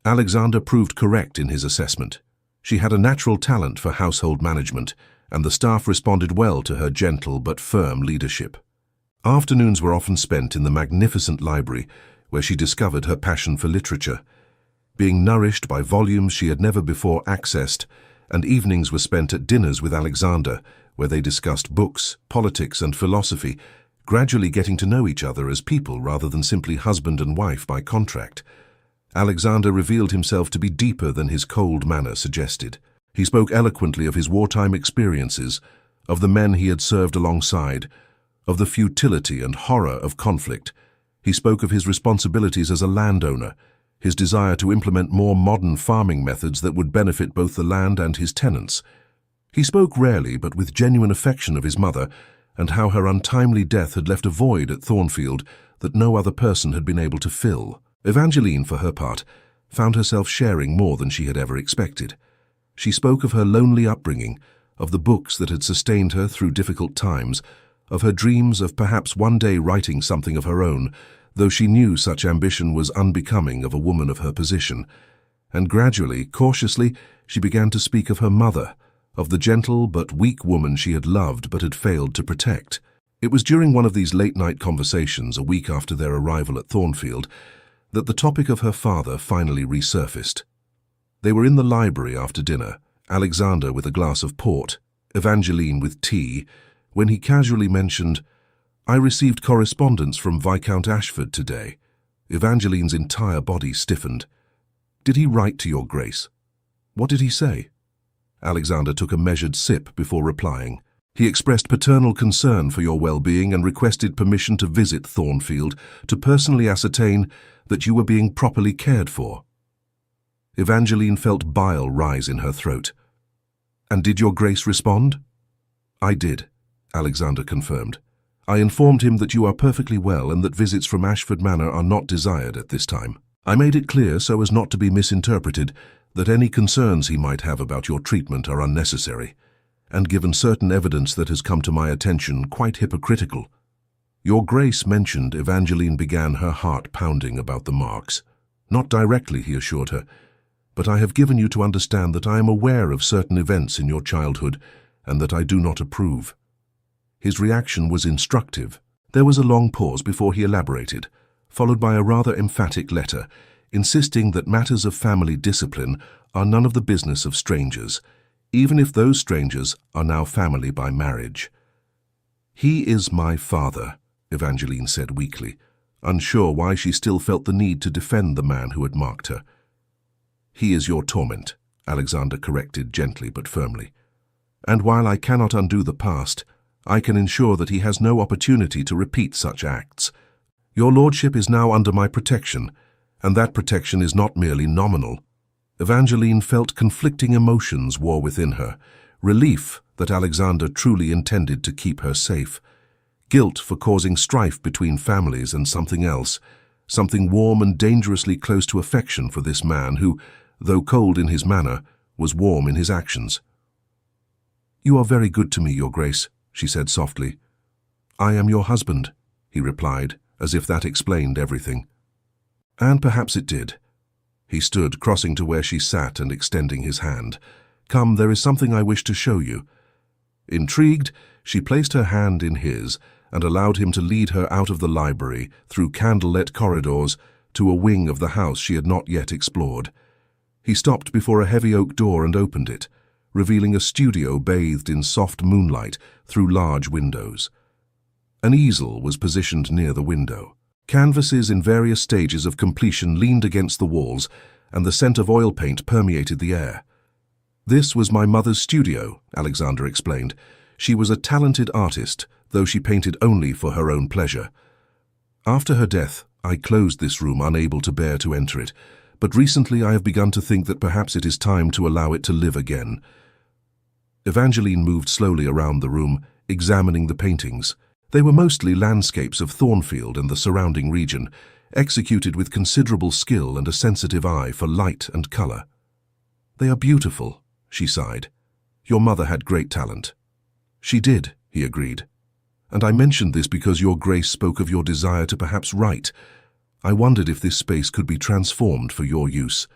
Alexander proved correct in his assessment. She had a natural talent for household management, and the staff responded well to her gentle but firm leadership. Afternoons were often spent in the magnificent library, where she discovered her passion for literature. Being nourished by volumes she had never before accessed, and evenings were spent at dinners with Alexander, where they discussed books, politics, and philosophy, gradually getting to know each other as people rather than simply husband and wife by contract. Alexander revealed himself to be deeper than his cold manner suggested. He spoke eloquently of his wartime experiences, of the men he had served alongside, of the futility and horror of conflict. He spoke of his responsibilities as a landowner, his desire to implement more modern farming methods that would benefit both the land and his tenants. He spoke rarely but with genuine affection of his mother, and how her untimely death had left a void at Thornfield that no other person had been able to fill. Evangeline, for her part, found herself sharing more than she had ever expected. She spoke of her lonely upbringing, of the books that had sustained her through difficult times, of her dreams of perhaps one day writing something of her own, though she knew such ambition was unbecoming of a woman of her position. And gradually, cautiously, she began to speak of her mother, of the gentle but weak woman she had loved but had failed to protect. It was during one of these late-night conversations, a week after their arrival at Thornfield, that the topic of her father finally resurfaced. They were in the library after dinner, Alexander with a glass of port, Evangeline with tea, when he casually mentioned, "I received correspondence from Viscount Ashford today." Evangeline's entire body stiffened. "Did he write to your Grace? What did he say?" Alexander took a measured sip before replying. "He expressed paternal concern for your well-being and requested permission to visit Thornfield to personally ascertain that you were being properly cared for." Evangeline felt bile rise in her throat. "And did your Grace respond?" "I did," Alexander confirmed. "I informed him that you are perfectly well and that visits from Ashford Manor are not desired at this time. I made it clear, so as not to be misinterpreted, that any concerns he might have about your treatment are unnecessary, and given certain evidence that has come to my attention, quite hypocritical." "Your Grace mentioned," Evangeline began, her heart pounding about the marks. "Not directly," he assured her, "but I have given you to understand that I am aware of certain events in your childhood and that I do not approve." His reaction was instructive. There was a long pause before he elaborated, followed by a rather emphatic letter, insisting that matters of family discipline are none of the business of strangers, even if those strangers are now family by marriage. "He is my father," Evangeline said weakly, unsure why she still felt the need to defend the man who had marked her. "He is your torment," Alexander corrected gently but firmly. "And while I cannot undo the past, I can ensure that he has no opportunity to repeat such acts. Your lordship is now under my protection, and that protection is not merely nominal." Evangeline felt conflicting emotions war within her, relief that Alexander truly intended to keep her safe, guilt for causing strife between families, and something else, something warm and dangerously close to affection for this man who, though cold in his manner, was warm in his actions. "You are very good to me, Your Grace," she said softly. "I am your husband," he replied, as if that explained everything. And perhaps it did. He stood, crossing to where she sat and extending his hand. "Come, there is something I wish to show you." Intrigued, she placed her hand in his and allowed him to lead her out of the library, through candle-lit corridors, to a wing of the house she had not yet explored. He stopped before a heavy oak door and opened it, revealing a studio bathed in soft moonlight through large windows. An easel was positioned near the window. Canvases in various stages of completion leaned against the walls, and the scent of oil paint permeated the air. "This was my mother's studio," Alexander explained. "She was a talented artist, though she painted only for her own pleasure. After her death, I closed this room, unable to bear to enter it, but recently I have begun to think that perhaps it is time to allow it to live again." Evangeline moved slowly around the room, examining the paintings. They were mostly landscapes of Thornfield and the surrounding region, executed with considerable skill and a sensitive eye for light and color. "They are beautiful," she sighed. "Your mother had great talent." "She did," he agreed. "And I mentioned this because your Grace spoke of your desire to perhaps write. I wondered if this space could be transformed for your use.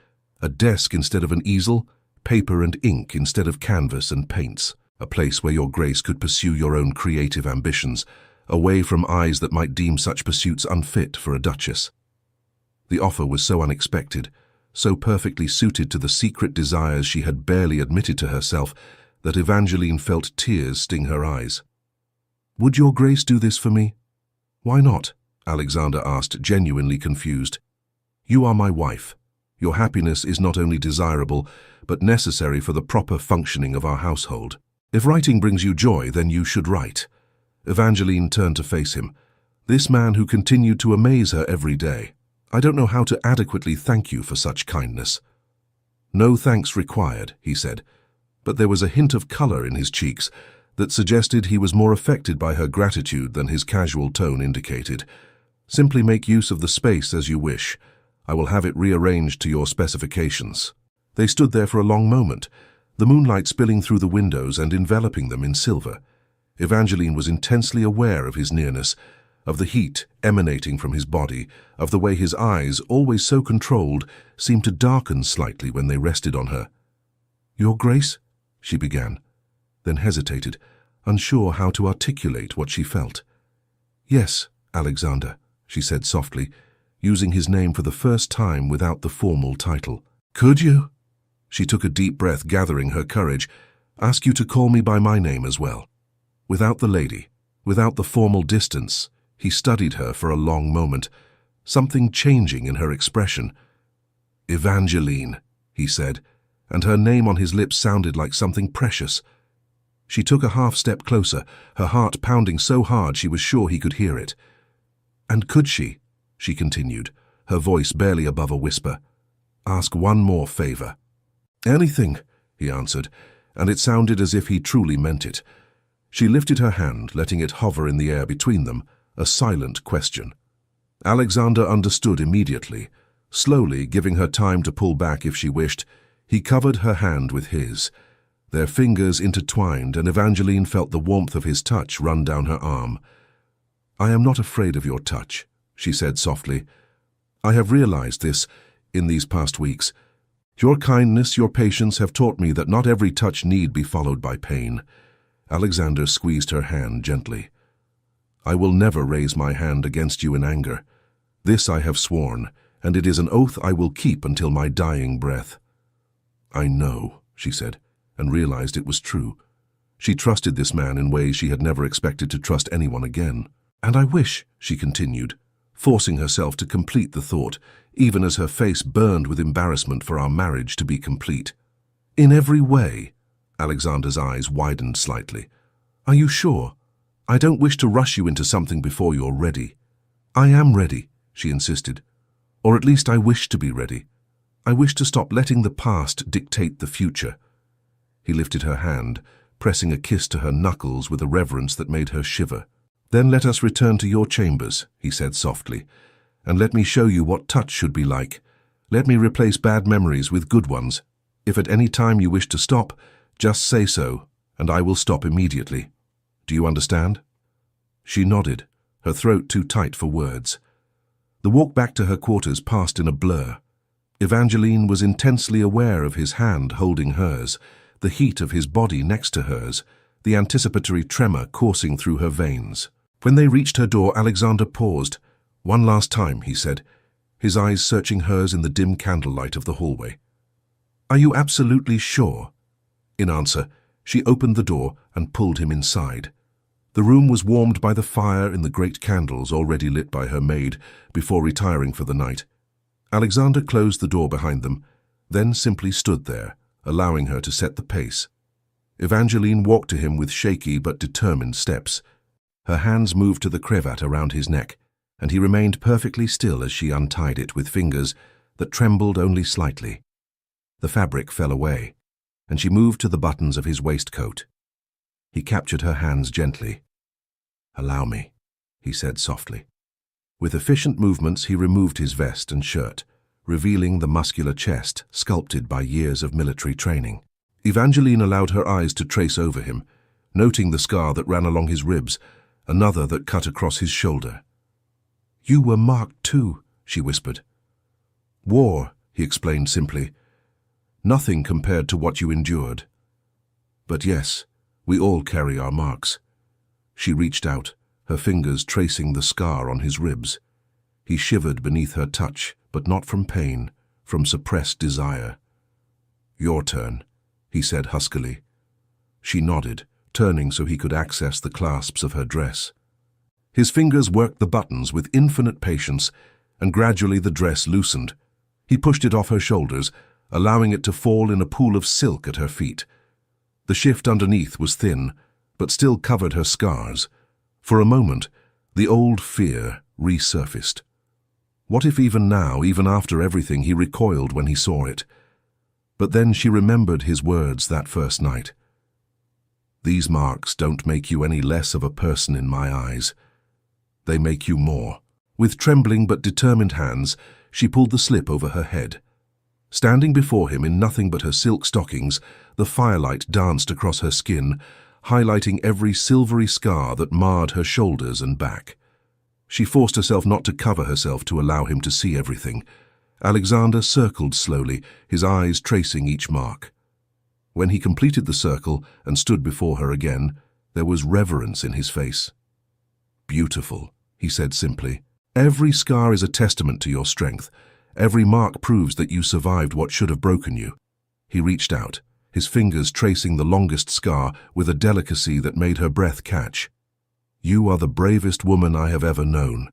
A desk instead of an easel, paper and ink instead of canvas and paints. A place where your Grace could pursue your own creative ambitions, away from eyes that might deem such pursuits unfit for a duchess." The offer was so unexpected, so perfectly suited to the secret desires she had barely admitted to herself, that Evangeline felt tears sting her eyes. "Would your Grace do this for me?" "Why not?" Alexander asked, genuinely confused. "You are my wife. Your happiness is not only desirable, but necessary for the proper functioning of our household. If writing brings you joy, then you should write." Evangeline turned to face him, this man who continued to amaze her every day. "I don't know how to adequately thank you for such kindness." "No thanks required," he said, but there was a hint of color in his cheeks that suggested he was more affected by her gratitude than his casual tone indicated. "Simply make use of the space as you wish. I will have it rearranged to your specifications." They stood there for a long moment, the moonlight spilling through the windows and enveloping them in silver. Evangeline was intensely aware of his nearness, of the heat emanating from his body, of the way his eyes, always so controlled, seemed to darken slightly when they rested on her. "Your Grace?" she began, then hesitated, unsure how to articulate what she felt. "Yes, Alexander," she said softly, using his name for the first time without the formal title. "Could you?" She took a deep breath, gathering her courage. "Ask you to call me by my name as well." Without the lady, without the formal distance, he studied her for a long moment, something changing in her expression. "Evangeline," he said, and her name on his lips sounded like something precious. She took a half-step closer, her heart pounding so hard she was sure he could hear it. "And could she," she continued, her voice barely above a whisper, "ask one more favor?" "Anything," he answered, and it sounded as if he truly meant it. She lifted her hand, letting it hover in the air between them, a silent question. Alexander understood immediately. Slowly, giving her time to pull back if she wished, he covered her hand with his. Their fingers intertwined, and Evangeline felt the warmth of his touch run down her arm. "I am not afraid of your touch," she said softly. "I have realized this in these past weeks. Your kindness, your patience have taught me that not every touch need be followed by pain." Alexander squeezed her hand gently. "I will never raise my hand against you in anger. This I have sworn, and it is an oath I will keep until my dying breath." "I know," she said, and realized it was true. She trusted this man in ways she had never expected to trust anyone again. "And I wish," she continued, forcing herself to complete the thought, even as her face burned with embarrassment for our marriage to be complete. "In every way." Alexander's eyes widened slightly. "Are you sure? I don't wish to rush you into something before you're ready." "I am ready," she insisted. "Or at least I wish to be ready. I wish to stop letting the past dictate the future." He lifted her hand, pressing a kiss to her knuckles with a reverence that made her shiver. "Then let us return to your chambers," he said softly, "and let me show you what touch should be like. Let me replace bad memories with good ones. If at any time you wish to stop, just say so, and I will stop immediately. Do you understand?" She nodded, her throat too tight for words. The walk back to her quarters passed in a blur. Evangeline was intensely aware of his hand holding hers, the heat of his body next to hers, the anticipatory tremor coursing through her veins. When they reached her door, Alexander paused. "One last time," he said, his eyes searching hers in the dim candlelight of the hallway. "Are you absolutely sure?" In answer, she opened the door and pulled him inside. The room was warmed by the fire in the great candles already lit by her maid before retiring for the night. Alexander closed the door behind them, then simply stood there, allowing her to set the pace. Evangeline walked to him with shaky but determined steps. Her hands moved to the cravat around his neck, and he remained perfectly still as she untied it with fingers that trembled only slightly. The fabric fell away, and she moved to the buttons of his waistcoat. He captured her hands gently. "Allow me," he said softly. With efficient movements, he removed his vest and shirt, revealing the muscular chest sculpted by years of military training. Evangeline allowed her eyes to trace over him, noting the scar that ran along his ribs, another that cut across his shoulder. "You were marked too," she whispered. "War," he explained simply. "Nothing compared to what you endured. But yes, we all carry our marks." She reached out, her fingers tracing the scar on his ribs. He shivered beneath her touch, but not from pain, from suppressed desire. "Your turn," he said huskily. She nodded, turning so he could access the clasps of her dress. His fingers worked the buttons with infinite patience, and gradually the dress loosened. He pushed it off her shoulders, allowing it to fall in a pool of silk at her feet. The shift underneath was thin, but still covered her scars. For a moment, the old fear resurfaced. What if even now, even after everything, he recoiled when he saw it? But then she remembered his words that first night. "These marks don't make you any less of a person in my eyes. They make you more." With trembling but determined hands, she pulled the slip over her head. Standing before him in nothing but her silk stockings, the firelight danced across her skin, highlighting every silvery scar that marred her shoulders and back. She forced herself not to cover herself to allow him to see everything. Alexander circled slowly, his eyes tracing each mark. When he completed the circle and stood before her again, there was reverence in his face. "Beautiful," he said simply. "Every scar is a testament to your strength. Every mark proves that you survived what should have broken you." He reached out, his fingers tracing the longest scar with a delicacy that made her breath catch. "You are the bravest woman I have ever known."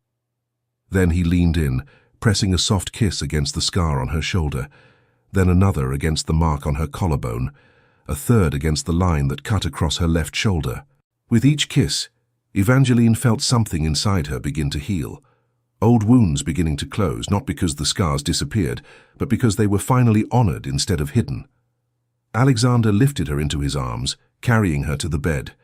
Then he leaned in, pressing a soft kiss against the scar on her shoulder, then another against the mark on her collarbone, a third against the line that cut across her left shoulder. With each kiss, Evangeline felt something inside her begin to heal. Old wounds beginning to close, not because the scars disappeared, but because they were finally honored instead of hidden. Alexander lifted her into his arms, carrying her to the bed.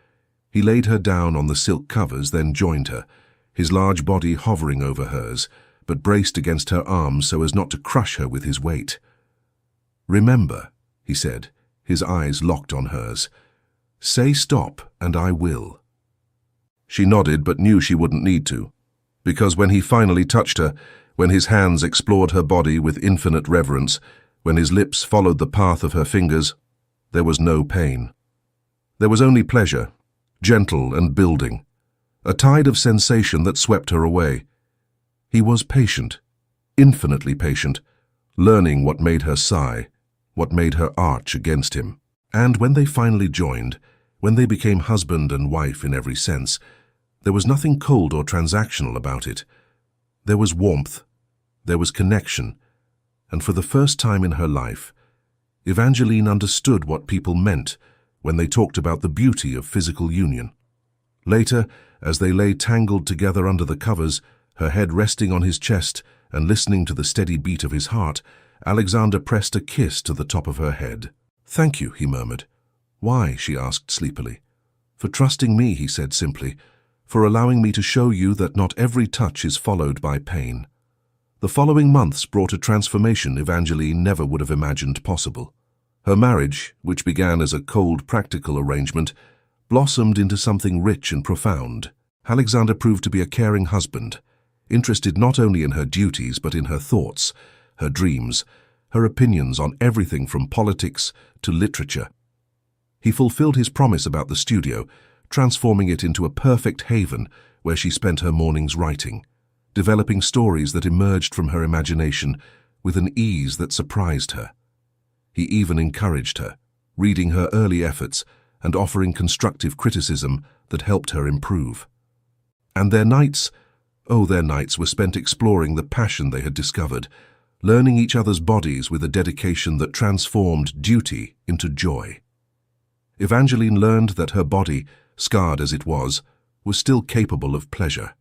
He laid her down on the silk covers, then joined her, his large body hovering over hers, but braced against her arms so as not to crush her with his weight. "Remember," he said, his eyes locked on hers. "Say stop, and I will." She nodded but knew she wouldn't need to, because when he finally touched her, when his hands explored her body with infinite reverence, when his lips followed the path of her fingers, there was no pain. There was only pleasure, gentle and building, a tide of sensation that swept her away. He was patient, infinitely patient, learning what made her sigh, what made her arch against him. And when they finally joined, when they became husband and wife in every sense, there was nothing cold or transactional about it. There was warmth, there was connection, and for the first time in her life, Evangeline understood what people meant when they talked about the beauty of physical union. Later, as they lay tangled together under the covers, her head resting on his chest and listening to the steady beat of his heart, Alexander pressed a kiss to the top of her head. "Thank you," he murmured. "Why?" she asked sleepily. "For trusting me," he said simply, "for allowing me to show you that not every touch is followed by pain." The following months brought a transformation Evangeline never would have imagined possible. Her marriage, which began as a cold, practical arrangement, blossomed into something rich and profound. Alexander proved to be a caring husband, interested not only in her duties but in her thoughts, her dreams, her opinions on everything from politics to literature. He fulfilled his promise about the studio, transforming it into a perfect haven where she spent her mornings writing, developing stories that emerged from her imagination with an ease that surprised her. He even encouraged her, reading her early efforts and offering constructive criticism that helped her improve. And their nights were spent exploring the passion they had discovered, learning each other's bodies with a dedication that transformed duty into joy. Evangeline learned that her body, scarred as it was still capable of pleasure.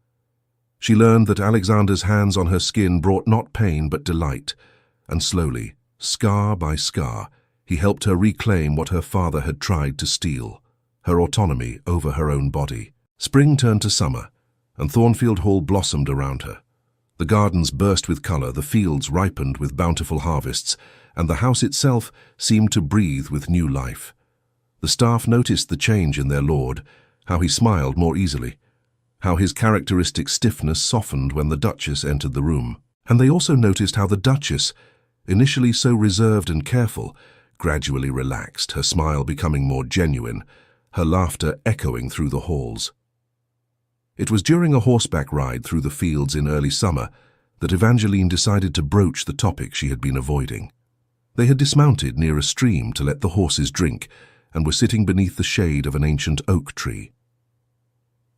She learned that Alexander's hands on her skin brought not pain but delight, and slowly, scar by scar, he helped her reclaim what her father had tried to steal, her autonomy over her own body. Spring turned to summer, and Thornfield Hall blossomed around her. The gardens burst with color, the fields ripened with bountiful harvests, and the house itself seemed to breathe with new life. The staff noticed the change in their lord, how he smiled more easily, how his characteristic stiffness softened when the Duchess entered the room. And they also noticed how the Duchess, initially so reserved and careful, gradually relaxed, her smile becoming more genuine, her laughter echoing through the halls. It was during a horseback ride through the fields in early summer that Evangeline decided to broach the topic she had been avoiding. They had dismounted near a stream to let the horses drink, and were sitting beneath the shade of an ancient oak tree.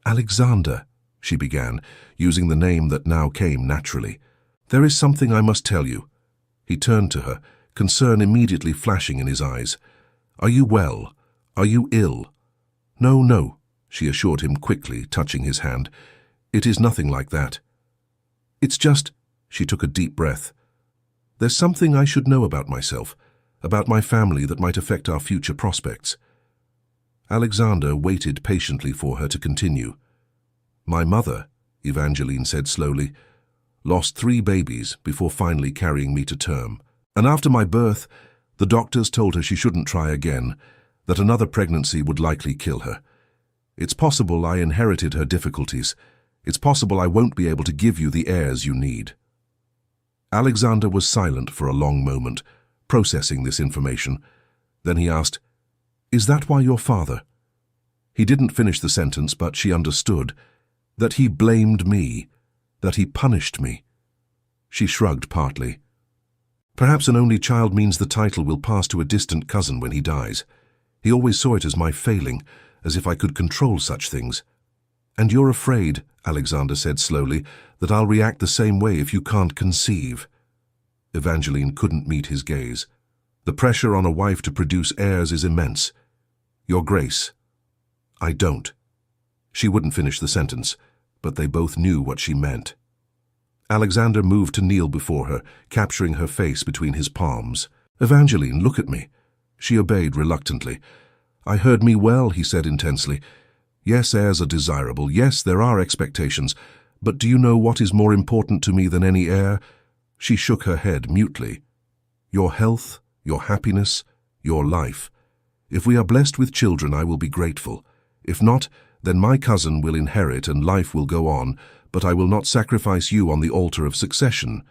"Alexander," she began, using the name that now came naturally, "there is something I must tell you." He turned to her, concern immediately flashing in his eyes. "Are you well? Are you ill?" "No, no," she assured him quickly, touching his hand. "It is nothing like that. It's just," she took a deep breath, "there's something I should know about myself, about my family that might affect our future prospects." Alexander waited patiently for her to continue. "My mother," Evangeline said slowly, "lost 3 babies before finally carrying me to term. And after my birth, the doctors told her she shouldn't try again, that another pregnancy would likely kill her. It's possible I inherited her difficulties. It's possible I won't be able to give you the heirs you need." Alexander was silent for a long moment, processing this information. Then he asked, "Is that why your father—" He didn't finish the sentence, but she understood. That he blamed me, that he punished me. She shrugged partly. "Perhaps an only child means the title will pass to a distant cousin when he dies. He always saw it as my failing, as if I could control such things." "And you're afraid," Alexander said slowly, "that I'll react the same way if you can't conceive." Evangeline couldn't meet his gaze. "The pressure on a wife to produce heirs is immense. Your Grace, I don't." She wouldn't finish the sentence, but they both knew what she meant. Alexander moved to kneel before her, capturing her face between his palms. "Evangeline, look at me." She obeyed reluctantly. "I heard me well," he said intensely. "Yes, heirs are desirable. Yes, there are expectations. But do you know what is more important to me than any heir?" She shook her head mutely. "Your health, your happiness, your life. If we are blessed with children, I will be grateful. If not, then my cousin will inherit and life will go on, but I will not sacrifice you on the altar of succession.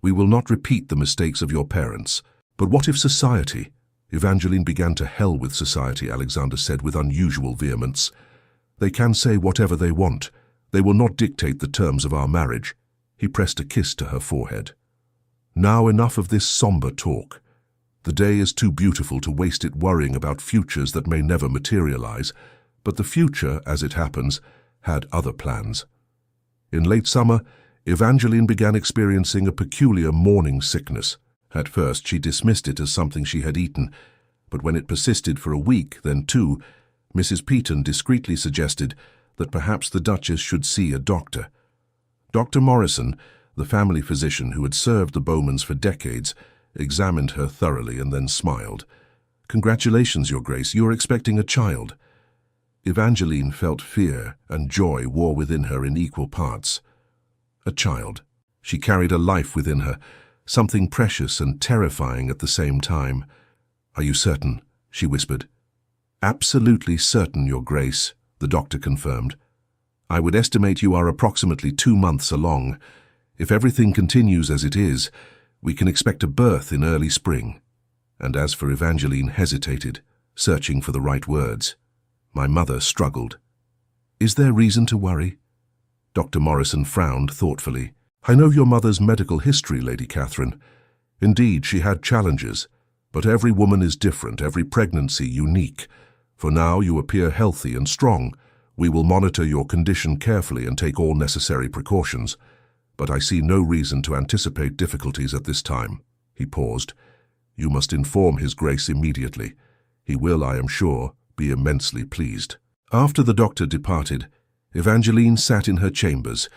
We will not repeat the mistakes of your parents." "But what if society—" Evangeline began to hell with society, Alexander said with unusual vehemence. "They can say whatever they want. They will not dictate the terms of our marriage." He pressed a kiss to her forehead. "Now enough of this somber talk. The day is too beautiful to waste it worrying about futures that may never materialize. But the future, as it happens, had other plans." In late summer, Evangeline began experiencing a peculiar morning sickness. At first, she dismissed it as something she had eaten, but when it persisted for a week, then 2, Mrs. Peaton discreetly suggested that perhaps the Duchess should see a doctor. Dr. Morrison, the family physician who had served the Bowmans for decades, examined her thoroughly and then smiled. "Congratulations, Your Grace, you are expecting a child." Evangeline felt fear and joy war within her in equal parts. A child. She carried a life within her, something precious and terrifying at the same time. "Are you certain?" she whispered. "Absolutely certain, Your Grace," the doctor confirmed. "I would estimate you are approximately 2 months along. If everything continues as it is, we can expect a birth in early spring." And as for Evangeline hesitated, searching for the right words. My mother struggled. "Is there reason to worry?" Dr. Morrison frowned thoughtfully. "I know your mother's medical history, Lady Catherine. Indeed, she had challenges, but every woman is different, every pregnancy unique. For now, you appear healthy and strong. We will monitor your condition carefully and take all necessary precautions. But I see no reason to anticipate difficulties at this time." He paused. "You must inform His Grace immediately. He will, I am sure, be immensely pleased." After the doctor departed, Evangeline sat in her chambers,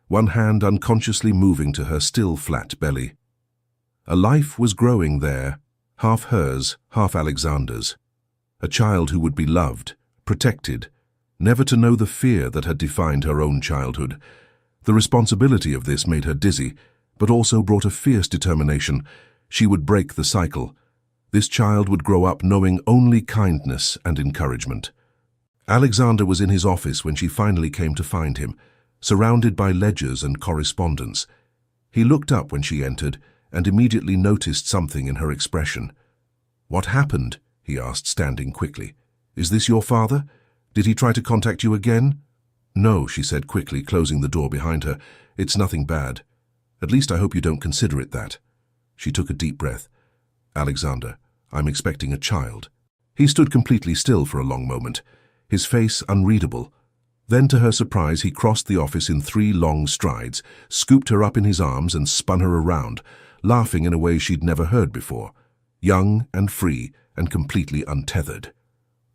one hand unconsciously moving to her still flat belly. A life was growing there, half hers, half Alexander's. A child who would be loved, protected, never to know the fear that had defined her own childhood. The responsibility of this made her dizzy, but also brought a fierce determination. She would break the cycle. This child would grow up knowing only kindness and encouragement. Alexander was in his office when she finally came to find him, surrounded by ledgers and correspondence. He looked up when she entered and immediately noticed something in her expression. "What happened?" he asked, standing quickly. "Is this your father? Did he try to contact you again?" "No," she said quickly, closing the door behind her. "It's nothing bad. At least I hope you don't consider it that." She took a deep breath. "Alexander, I'm expecting a child." He stood completely still for a long moment, his face unreadable. Then, to her surprise, he crossed the office in 3 long strides, scooped her up in his arms and spun her around, laughing in a way she'd never heard before, young and free and completely untethered.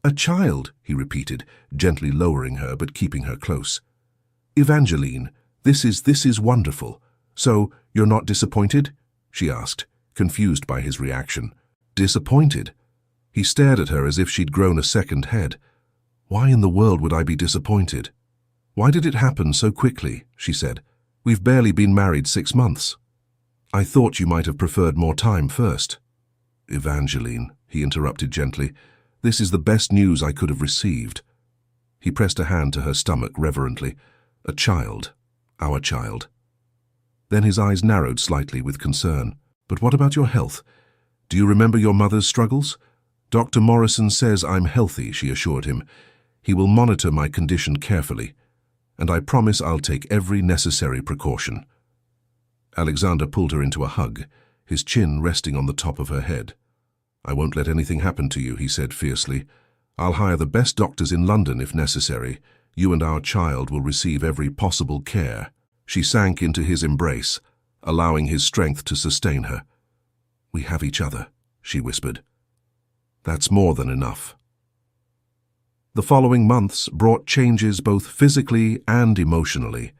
"A child," he repeated, gently lowering her but keeping her close. "Evangeline, this is wonderful. So, you're not disappointed?" she asked, confused by his reaction. "Disappointed?" He stared at her as if she'd grown a second head. "Why in the world would I be disappointed?" "Why did it happen so quickly?" she said. "We've barely been married 6 months." "I thought you might have preferred more time first." "Evangeline," he interrupted gently, This is the best news I could have received. He pressed a hand to her stomach reverently. A child. Our child. Then his eyes narrowed slightly with concern. But what about your health? Do you remember your mother's struggles? Dr. Morrison says I'm healthy, she assured him. He will monitor my condition carefully, and I promise I'll take every necessary precaution. Alexander pulled her into a hug, his chin resting on the top of her head. I won't let anything happen to you, he said fiercely. I'll hire the best doctors in London if necessary. You and our child will receive every possible care. She sank into his embrace, allowing his strength to sustain her. We have each other, she whispered. That's more than enough. The following months brought changes both physically and emotionally.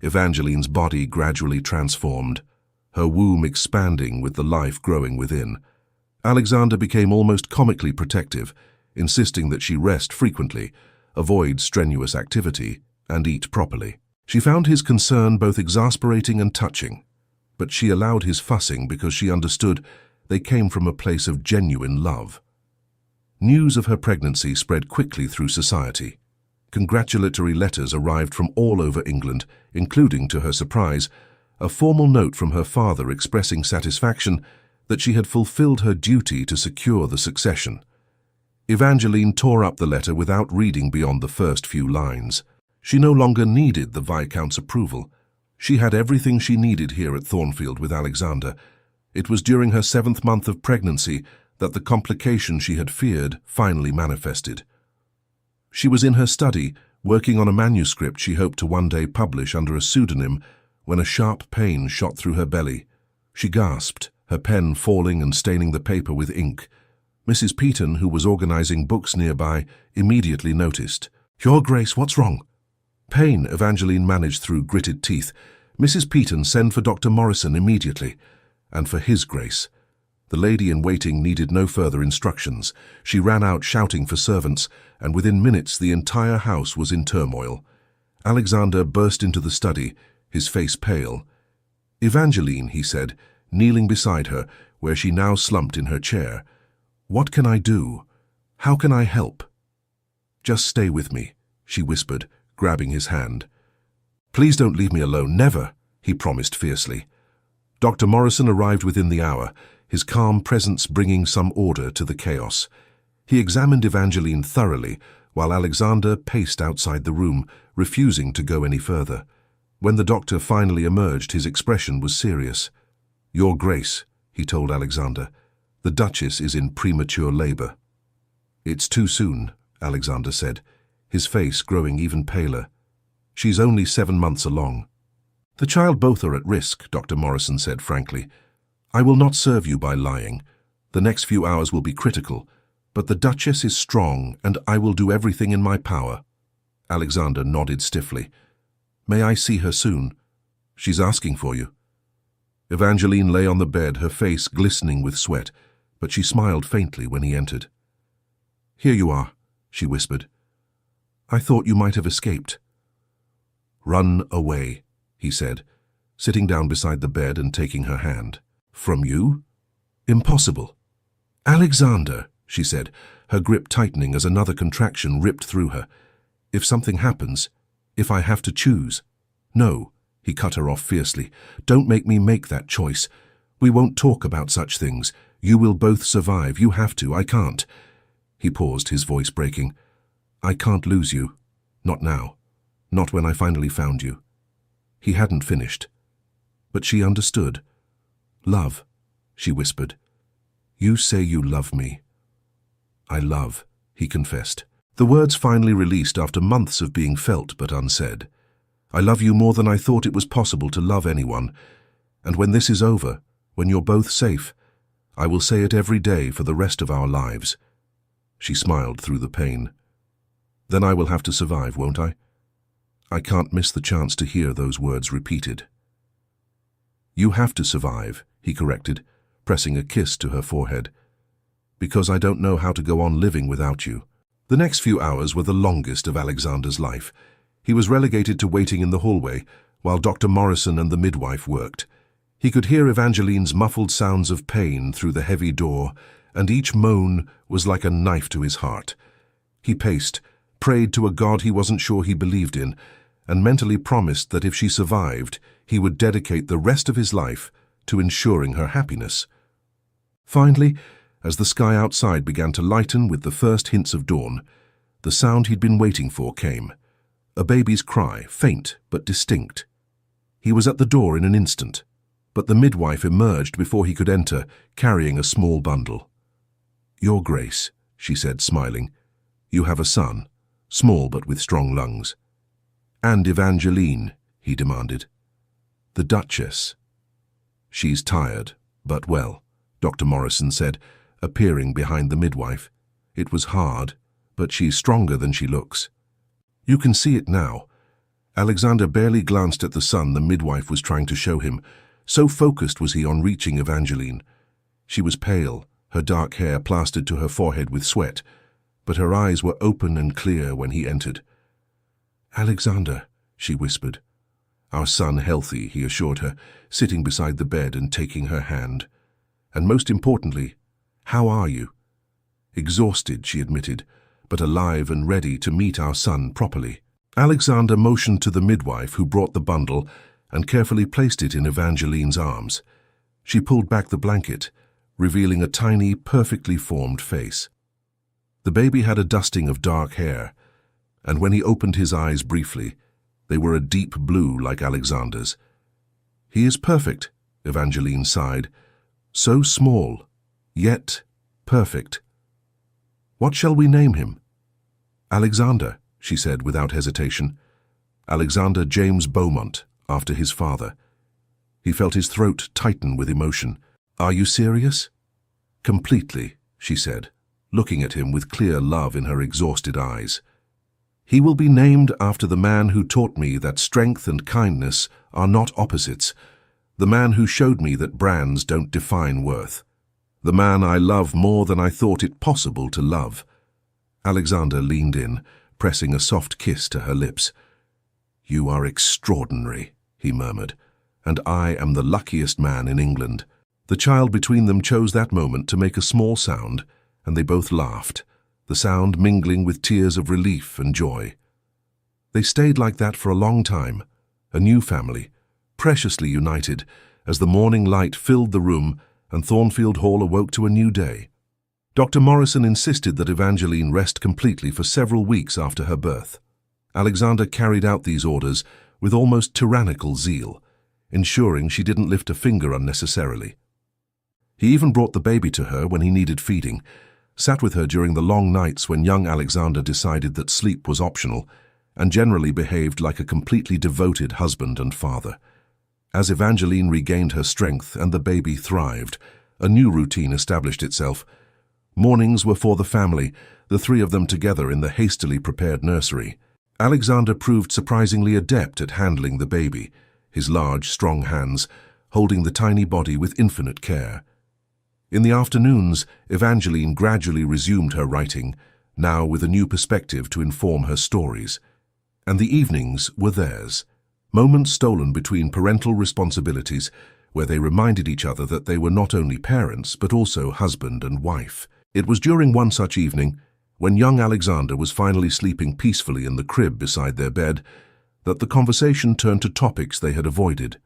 Evangeline's body gradually transformed, her womb expanding with the life growing within. Alexander became almost comically protective, insisting that she rest frequently, avoid strenuous activity, and eat properly. She found his concern both exasperating and touching, but she allowed his fussing because she understood they came from a place of genuine love. News of her pregnancy spread quickly through society. Congratulatory letters arrived from all over England, including, to her surprise, a formal note from her father expressing satisfaction that she had fulfilled her duty to secure the succession. Evangeline tore up the letter without reading beyond the first few lines. She no longer needed the Viscount's approval. She had everything she needed here at Thornfield with Alexander. It was during her 7th month of pregnancy that the complication she had feared finally manifested. She was in her study, working on a manuscript she hoped to one day publish under a pseudonym, when a sharp pain shot through her belly. She gasped, her pen falling and staining the paper with ink. Mrs. Peaton, who was organizing books nearby, immediately noticed. "Your Grace, what's wrong?" "Pain," Evangeline managed through gritted teeth. "Mrs. Peaton, send for Dr. Morrison immediately. And for his Grace." The lady-in-waiting needed no further instructions. She ran out shouting for servants, and within minutes the entire house was in turmoil. Alexander burst into the study, his face pale. "Evangeline," he said, kneeling beside her, where she now slumped in her chair. "What can I do? How can I help?" "Just stay with me," she whispered, grabbing his hand. "Please don't leave me alone, never," he promised fiercely. Dr. Morrison arrived within the hour, his calm presence bringing some order to the chaos. He examined Evangeline thoroughly, while Alexander paced outside the room, refusing to go any further. When the doctor finally emerged, his expression was serious. "Your Grace," he told Alexander, "the Duchess is in premature labor." "It's too soon," Alexander said, his face growing even paler. "She's only 7 months along." "The child both are at risk," Dr. Morrison said frankly. "I will not serve you by lying. The next few hours will be critical, but the Duchess is strong and I will do everything in my power." Alexander nodded stiffly. "May I see her soon? She's asking for you." Evangeline lay on the bed, her face glistening with sweat, but she smiled faintly when he entered. "Here you are," she whispered. "I thought you might have escaped." "Run away," he said, sitting down beside the bed and taking her hand. "From you? Impossible." "Alexander," she said, her grip tightening as another contraction ripped through her. "If something happens, if I have to choose—" "No," he cut her off fiercely. "Don't make me make that choice. We won't talk about such things. You will both survive. You have to. I can't." He paused, his voice breaking. "I can't lose you. Not now. Not when I finally found you." He hadn't finished. But she understood. "Love," she whispered. "You say you love me." "I love," he confessed. The words finally released after months of being felt but unsaid. "I love you more than I thought it was possible to love anyone. And when this is over, when you're both safe, I will say it every day for the rest of our lives." She smiled through the pain. "Then I will have to survive, won't I? I can't miss the chance to hear those words repeated." "You have to survive," he corrected, pressing a kiss to her forehead. "Because I don't know how to go on living without you." The next few hours were the longest of Alexander's life. He was relegated to waiting in the hallway, while Dr. Morrison and the midwife worked. He could hear Evangeline's muffled sounds of pain through the heavy door and each moan was like a knife to his heart. He paced, prayed to a God he wasn't sure he believed in, and mentally promised that if she survived, he would dedicate the rest of his life to ensuring her happiness. Finally, as the sky outside began to lighten with the first hints of dawn, the sound he'd been waiting for came. A baby's cry, faint but distinct. He was at the door in an instant, but the midwife emerged before he could enter, carrying a small bundle. "Your Grace," she said, smiling, "you have a son, small but with strong lungs." "And Evangeline," he demanded. "The Duchess." "She's tired, but well," Dr. Morrison said, appearing behind the midwife. "It was hard, but she's stronger than she looks." "You can see it now." Alexander barely glanced at the son the midwife was trying to show him. So focused was he on reaching Evangeline. She was pale, her dark hair plastered to her forehead with sweat, but her eyes were open and clear when he entered. "Alexander," she whispered. "Our son healthy," he assured her, sitting beside the bed and taking her hand. "And most importantly, how are you?" "Exhausted," she admitted, "but alive and ready to meet our son properly." Alexander motioned to the midwife, who brought the bundle and carefully placed it in Evangeline's arms. She pulled back the blanket, revealing a tiny, perfectly formed face. The baby had a dusting of dark hair, and when he opened his eyes briefly, they were a deep blue like Alexander's. "He is perfect," Evangeline sighed. "So small, yet perfect." "What shall we name him?" "Alexander," she said without hesitation. "Alexander James Beaumont, after his father." He felt his throat tighten with emotion. "Are you serious?" "Completely," she said, looking at him with clear love in her exhausted eyes. "He will be named after the man who taught me that strength and kindness are not opposites, the man who showed me that brands don't define worth, the man I love more than I thought it possible to love." Alexander leaned in, pressing a soft kiss to her lips. "You are extraordinary," he murmured, "and I am the luckiest man in England." The child between them chose that moment to make a small sound, and they both laughed, the sound mingling with tears of relief and joy. They stayed like that for a long time, a new family, preciously united, as the morning light filled the room and Thornfield Hall awoke to a new day. Dr. Morrison insisted that Evangeline rest completely for several weeks after her birth. Alexander carried out these orders with almost tyrannical zeal, ensuring she didn't lift a finger unnecessarily. He even brought the baby to her when he needed feeding, sat with her during the long nights when young Alexander decided that sleep was optional, and generally behaved like a completely devoted husband and father. As Evangeline regained her strength and the baby thrived, a new routine established itself. Mornings were for the family, the three of them together in the hastily prepared nursery. Alexander proved surprisingly adept at handling the baby, his large, strong hands holding the tiny body with infinite care. In the afternoons, Evangeline gradually resumed her writing, now with a new perspective to inform her stories. And the evenings were theirs, moments stolen between parental responsibilities, where they reminded each other that they were not only parents, but also husband and wife. It was during one such evening, when young Alexander was finally sleeping peacefully in the crib beside their bed, that the conversation turned to topics they had avoided.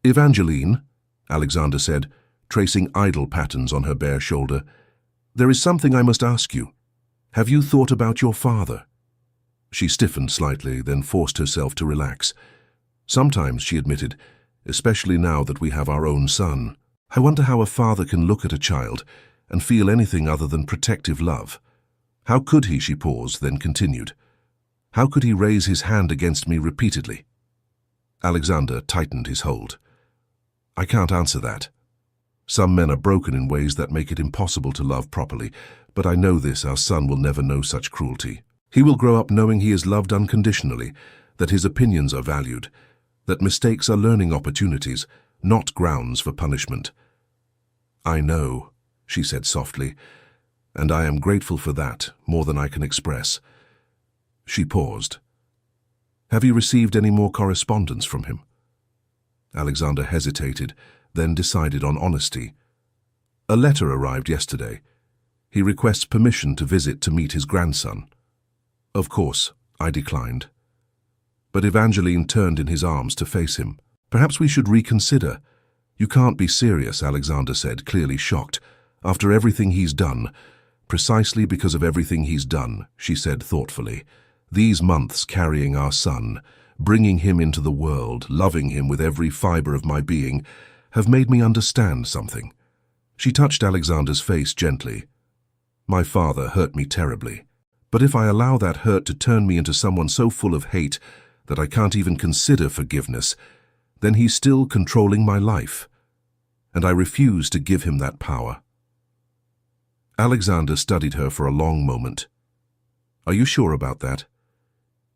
"Evangeline," Alexander said, tracing idle patterns on her bare shoulder, "there is something I must ask you. Have you thought about your father?" She stiffened slightly, then forced herself to relax. "Sometimes," she admitted, "especially now that we have our own son. I wonder how a father can look at a child and feel anything other than protective love. How could he?" She paused, then continued. "How could he raise his hand against me repeatedly?" Alexander tightened his hold. "I can't answer that. Some men are broken in ways that make it impossible to love properly, but I know this, our son will never know such cruelty. He will grow up knowing he is loved unconditionally, that his opinions are valued, that mistakes are learning opportunities, not grounds for punishment." "I know," she said softly, "and I am grateful for that, more than I can express." She paused. "Have you received any more correspondence from him?" Alexander hesitated, then decided on honesty. A letter arrived yesterday. He requests permission to visit to meet his grandson. Of course, I declined. But Evangeline turned in his arms to face him. Perhaps we should reconsider. You can't be serious, Alexander said, clearly shocked. After everything he's done. Precisely because of everything he's done, she said thoughtfully. These months carrying our son, bringing him into the world, loving him with every fiber of my being, have made me understand something. She touched Alexander's face gently. My father hurt me terribly. But if I allow that hurt to turn me into someone so full of hate that I can't even consider forgiveness, then he's still controlling my life. And I refuse to give him that power. Alexander studied her for a long moment. Are you sure about that?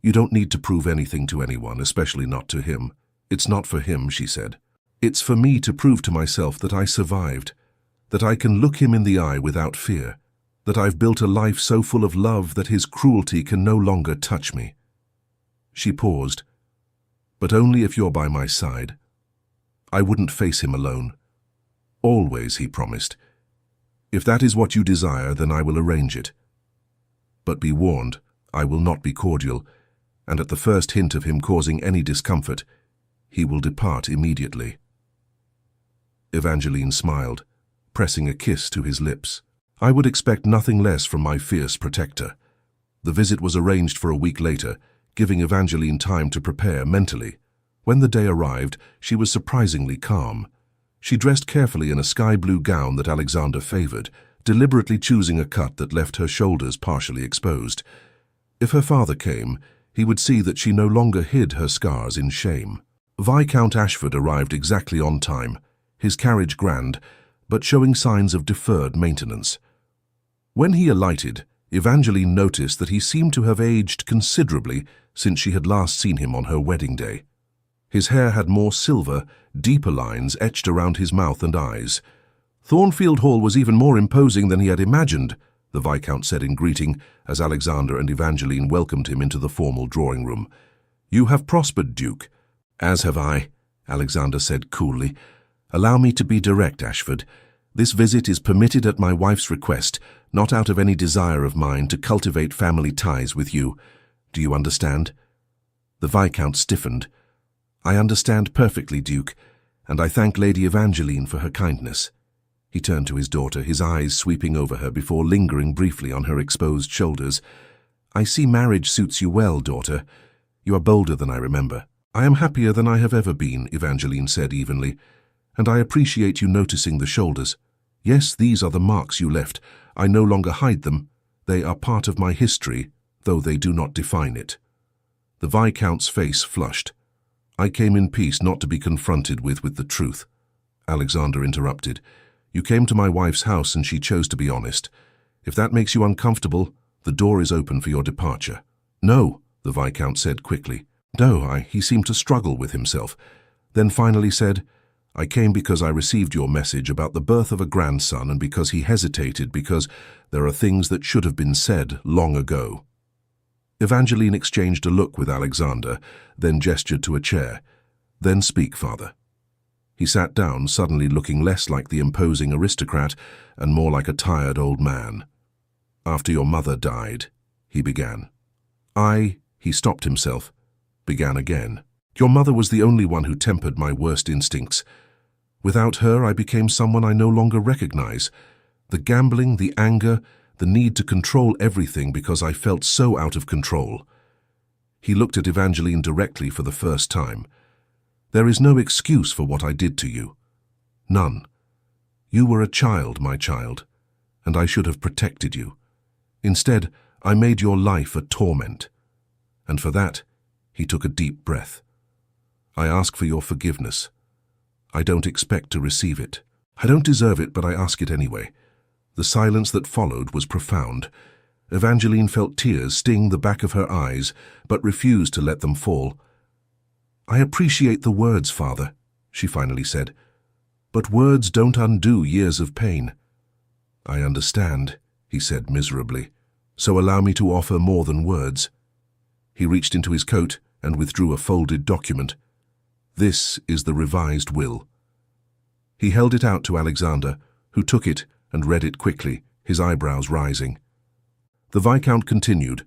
You don't need to prove anything to anyone, especially not to him. It's not for him, she said. It's for me to prove to myself that I survived, that I can look him in the eye without fear, that I've built a life so full of love that his cruelty can no longer touch me. She paused. But only if you're by my side. I wouldn't face him alone. Always, he promised. If that is what you desire, then I will arrange it. But be warned, I will not be cordial, and at the first hint of him causing any discomfort, he will depart immediately. Evangeline smiled, pressing a kiss to his lips. I would expect nothing less from my fierce protector. The visit was arranged for a week later, giving Evangeline time to prepare mentally. When the day arrived, she was surprisingly calm. She dressed carefully in a sky-blue gown that Alexander favored, deliberately choosing a cut that left her shoulders partially exposed. If her father came, he would see that she no longer hid her scars in shame. Viscount Ashford arrived exactly on time, his carriage grand, but showing signs of deferred maintenance. When he alighted, Evangeline noticed that he seemed to have aged considerably since she had last seen him on her wedding day. His hair had more silver, deeper lines etched around his mouth and eyes. Thornfield Hall was even more imposing than he had imagined, the Viscount said in greeting as Alexander and Evangeline welcomed him into the formal drawing room. You have prospered, Duke. As have I, Alexander said coolly. Allow me to be direct, Ashford. This visit is permitted at my wife's request, not out of any desire of mine to cultivate family ties with you. Do you understand? The Viscount stiffened. I understand perfectly, Duke, and I thank Lady Evangeline for her kindness. He turned to his daughter, his eyes sweeping over her before lingering briefly on her exposed shoulders. I see marriage suits you well, daughter. You are bolder than I remember. I am happier than I have ever been, Evangeline said evenly, and I appreciate you noticing the shoulders. Yes, these are the marks you left. I no longer hide them. They are part of my history, though they do not define it. The Viscount's face flushed. I came in peace not to be confronted with the truth. Alexander interrupted. You came to my wife's house and she chose to be honest. If that makes you uncomfortable, the door is open for your departure. No, the Viscount said quickly. No, he seemed to struggle with himself. Then finally said, I came because I received your message about the birth of a grandson and because he hesitated because there are things that should have been said long ago. Evangeline exchanged a look with Alexander, then gestured to a chair. Then speak, father. He sat down, suddenly looking less like the imposing aristocrat and more like a tired old man. After your mother died, he began. He stopped himself, began again. Your mother was the only one who tempered my worst instincts. Without her, I became someone I no longer recognize. The gambling, the anger, the need to control everything because I felt so out of control. He looked at Evangeline directly for the first time. There is no excuse for what I did to you. None. You were a child, my child, and I should have protected you. Instead, I made your life a torment. And for that, he took a deep breath. I ask for your forgiveness. I don't expect to receive it. I don't deserve it, but I ask it anyway. The silence that followed was profound. Evangeline felt tears sting the back of her eyes, but refused to let them fall. I appreciate the words, Father, she finally said, but words don't undo years of pain. I understand, he said miserably, so allow me to offer more than words. He reached into his coat and withdrew a folded document. This is the revised will. He held it out to Alexander, who took it and read it quickly, his eyebrows rising. The Viscount continued,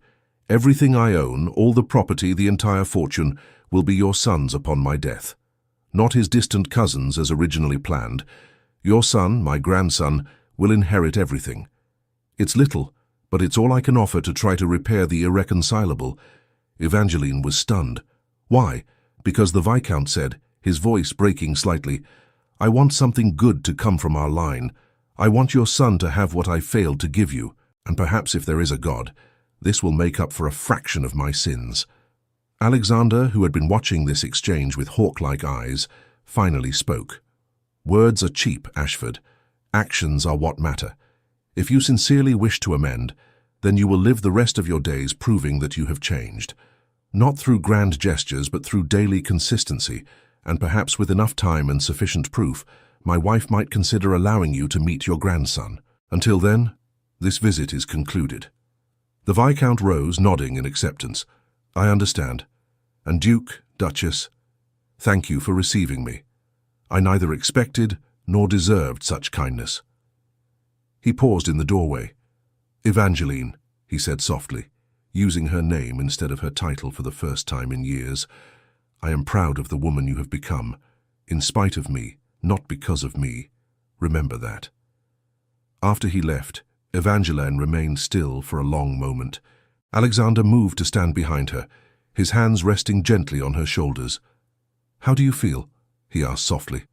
"Everything I own, all the property, the entire fortune, will be your son's upon my death. Not his distant cousins as originally planned. Your son, my grandson, will inherit everything. It's little, but it's all I can offer to try to repair the irreconcilable." Evangeline was stunned. "Why?" "Because the Viscount said, his voice breaking slightly, I want something good to come from our line. I want your son to have what I failed to give you, and perhaps if there is a God, this will make up for a fraction of my sins." Alexander, who had been watching this exchange with hawk-like eyes, finally spoke. "Words are cheap, Ashford. Actions are what matter. If you sincerely wish to amend, then you will live the rest of your days proving that you have changed. Not through grand gestures, but through daily consistency, and perhaps with enough time and sufficient proof, my wife might consider allowing you to meet your grandson. Until then, this visit is concluded." The Viscount rose, nodding in acceptance. "I understand. And Duke, Duchess, thank you for receiving me. I neither expected nor deserved such kindness." He paused in the doorway. "Evangeline," he said softly, using her name instead of her title for the first time in years, "I am proud of the woman you have become, in spite of me, not because of me. Remember that." After he left, Evangeline remained still for a long moment. Alexander moved to stand behind her, his hands resting gently on her shoulders. "How do you feel?" he asked softly.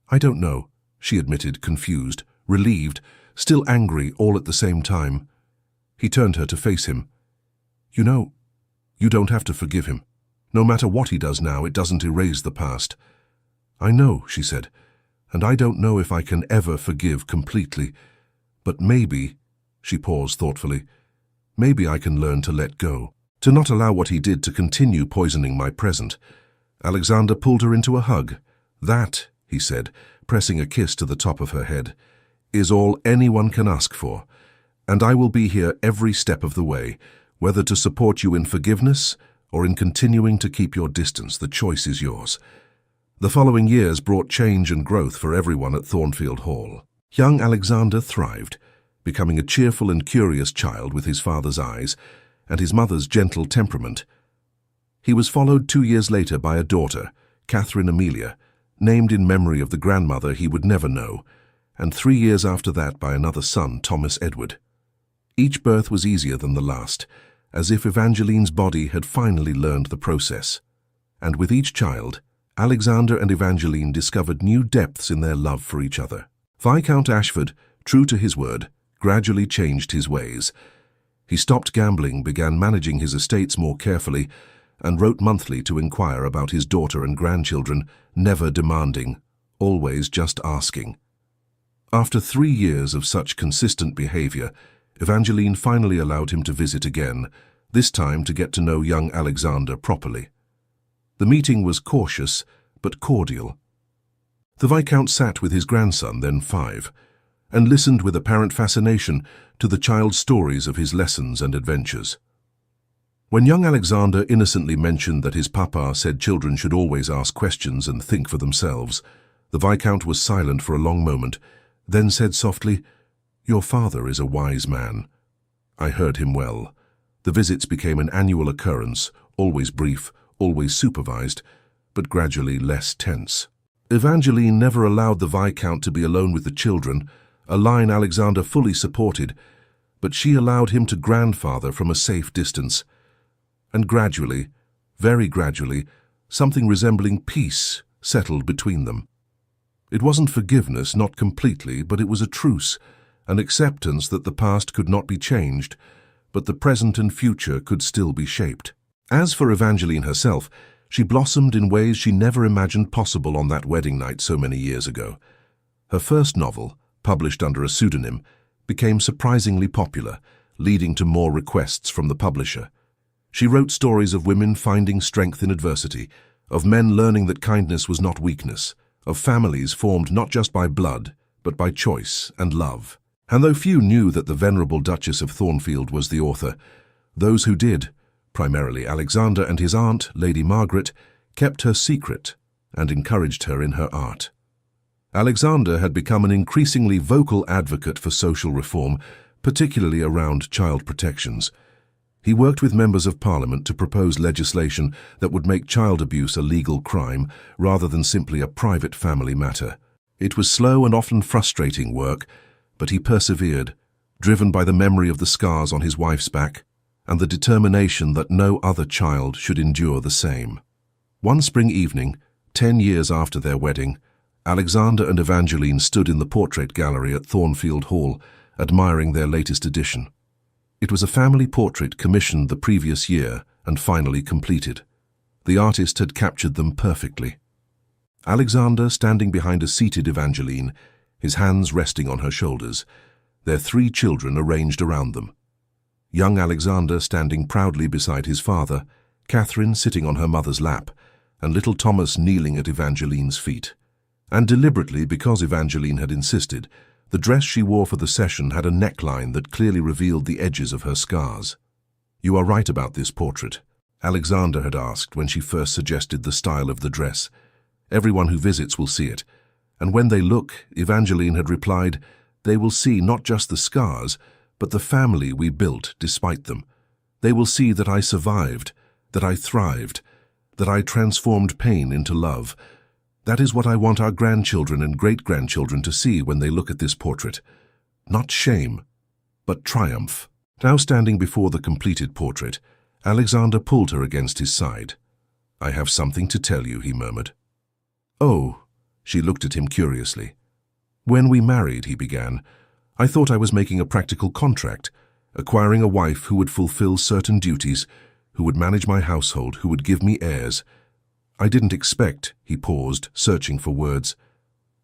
"I don't know," she admitted, confused, relieved, still angry all at the same time. He turned her to face him. "You know, you don't have to forgive him. No matter what he does now, it doesn't erase the past." "I know," she said, "and I don't know if I can ever forgive completely. But maybe," she paused thoughtfully, "maybe I can learn to let go, to not allow what he did to continue poisoning my present." Alexander pulled her into a hug. "That," he said, pressing a kiss to the top of her head, "is all anyone can ask for. And I will be here every step of the way, whether to support you in forgiveness or in continuing to keep your distance. The choice is yours." The following years brought change and growth for everyone at Thornfield Hall. Young Alexander thrived, becoming a cheerful and curious child with his father's eyes and his mother's gentle temperament. He was followed 2 years later by a daughter, Catherine Amelia, named in memory of the grandmother he would never know, and 3 years after that by another son, Thomas Edward. Each birth was easier than the last, as if Evangeline's body had finally learned the process. And with each child, Alexander and Evangeline discovered new depths in their love for each other. Viscount Ashford, true to his word, gradually changed his ways. He stopped gambling, began managing his estates more carefully, and wrote monthly to inquire about his daughter and grandchildren, never demanding, always just asking. After 3 years of such consistent behavior, Evangeline finally allowed him to visit again, this time to get to know young Alexander properly. The meeting was cautious, but cordial. The Viscount sat with his grandson, then 5, and listened with apparent fascination to the child's stories of his lessons and adventures. When young Alexander innocently mentioned that his papa said children should always ask questions and think for themselves, the Viscount was silent for a long moment, then said softly, "Your father is a wise man." I heard him well. The visits became an annual occurrence, always brief, always supervised, but gradually less tense. Evangeline never allowed the Viscount to be alone with the children, a line Alexander fully supported, but she allowed him to grandfather from a safe distance. And gradually, very gradually, something resembling peace settled between them. It wasn't forgiveness, not completely, but it was a truce, an acceptance that the past could not be changed, but the present and future could still be shaped. As for Evangeline herself, she blossomed in ways she never imagined possible on that wedding night so many years ago. Her first novel, published under a pseudonym, became surprisingly popular, leading to more requests from the publisher. She wrote stories of women finding strength in adversity, of men learning that kindness was not weakness, of families formed not just by blood, but by choice and love. And though few knew that the venerable Duchess of Thornfield was the author, those who did, primarily Alexander and his aunt, Lady Margaret, kept her secret and encouraged her in her art. Alexander had become an increasingly vocal advocate for social reform, particularly around child protections. He worked with members of parliament to propose legislation that would make child abuse a legal crime rather than simply a private family matter. It was slow and often frustrating work, but he persevered, driven by the memory of the scars on his wife's back and the determination that no other child should endure the same. One spring evening, 10 years after their wedding, Alexander and Evangeline stood in the portrait gallery at Thornfield Hall, admiring their latest edition. It was a family portrait commissioned the previous year and finally completed. The artist had captured them perfectly. Alexander standing behind a seated Evangeline, his hands resting on her shoulders, their 3 children arranged around them. Young Alexander standing proudly beside his father, Catherine sitting on her mother's lap, and little Thomas kneeling at Evangeline's feet. And deliberately, because Evangeline had insisted, the dress she wore for the session had a neckline that clearly revealed the edges of her scars. "You are right about this portrait," Alexander had asked when she first suggested the style of the dress. "Everyone who visits will see it." And when they look, Evangeline had replied, "They will see not just the scars, but the family we built despite them. They will see that I survived, that I thrived, that I transformed pain into love. That is what I want our grandchildren and great-grandchildren to see when they look at this portrait. Not shame, but triumph." Now standing before the completed portrait, Alexander pulled her against his side. "I have something to tell you," he murmured. "Oh," she looked at him curiously. "When we married," he began, "I thought I was making a practical contract, acquiring a wife who would fulfill certain duties, who would manage my household, who would give me heirs. I didn't expect," he paused, searching for words,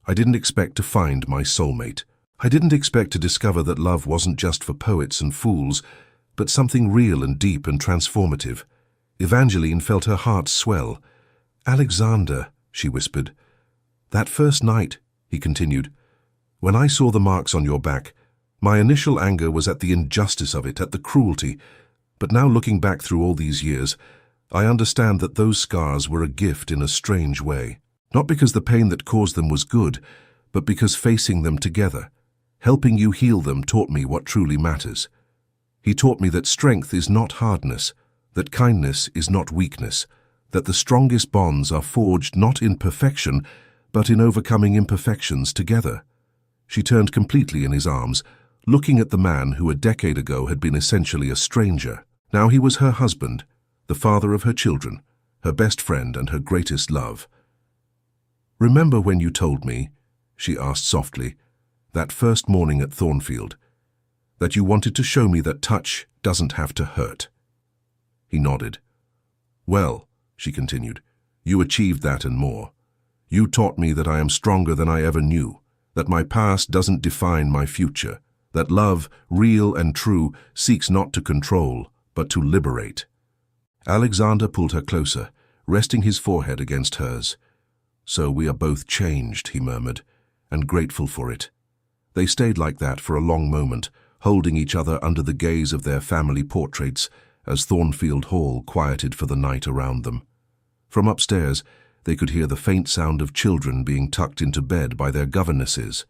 "I didn't expect to find my soulmate. I didn't expect to discover that love wasn't just for poets and fools, but something real and deep and transformative." Evangeline felt her heart swell. "Alexander," she whispered. "That first night," he continued, "when I saw the marks on your back, my initial anger was at the injustice of it, at the cruelty. But now looking back through all these years, I understand that those scars were a gift in a strange way. Not because the pain that caused them was good, but because facing them together, helping you heal them, taught me what truly matters. He taught me that strength is not hardness, that kindness is not weakness, that the strongest bonds are forged not in perfection, but in overcoming imperfections together." She turned completely in his arms, looking at the man who a decade ago had been essentially a stranger. Now he was her husband, the father of her children, her best friend and her greatest love. "Remember when you told me," she asked softly, "that first morning at Thornfield, that you wanted to show me that touch doesn't have to hurt?" He nodded. "Well," she continued, "you achieved that and more. You taught me that I am stronger than I ever knew, that my past doesn't define my future, that love, real and true, seeks not to control, but to liberate." Alexander pulled her closer, resting his forehead against hers. "So we are both changed," he murmured, "and grateful for it." They stayed like that for a long moment, holding each other under the gaze of their family portraits as Thornfield Hall quieted for the night around them. From upstairs, they could hear the faint sound of children being tucked into bed by their governesses,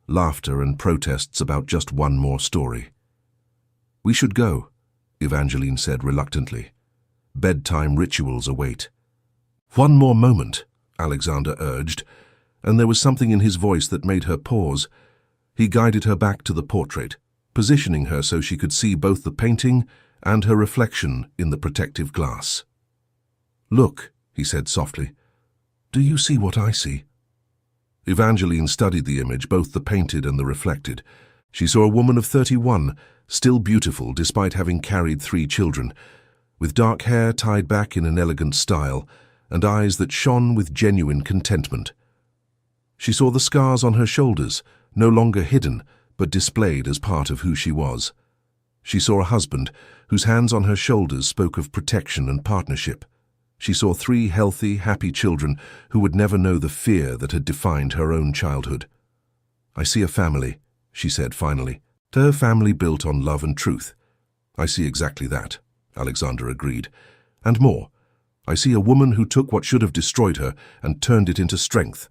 laughter and protests about just one more story. "We should go," Evangeline said reluctantly. "Bedtime rituals await." "One more moment," Alexander urged, and there was something in his voice that made her pause. He guided her back to the portrait, positioning her so she could see both the painting and her reflection in the protective glass. "Look," he said softly. "Do you see what I see?" Evangeline studied the image, both the painted and the reflected. She saw a woman of 31, still beautiful despite having carried 3 children, with dark hair tied back in an elegant style and eyes that shone with genuine contentment. She saw the scars on her shoulders, no longer hidden, but displayed as part of who she was. She saw a husband whose hands on her shoulders spoke of protection and partnership. She saw 3 healthy, happy children who would never know the fear that had defined her own childhood. "I see a family," she said finally. "A family built on love and truth." "I see exactly that," Alexander agreed. "And more. I see a woman who took what should have destroyed her and turned it into strength.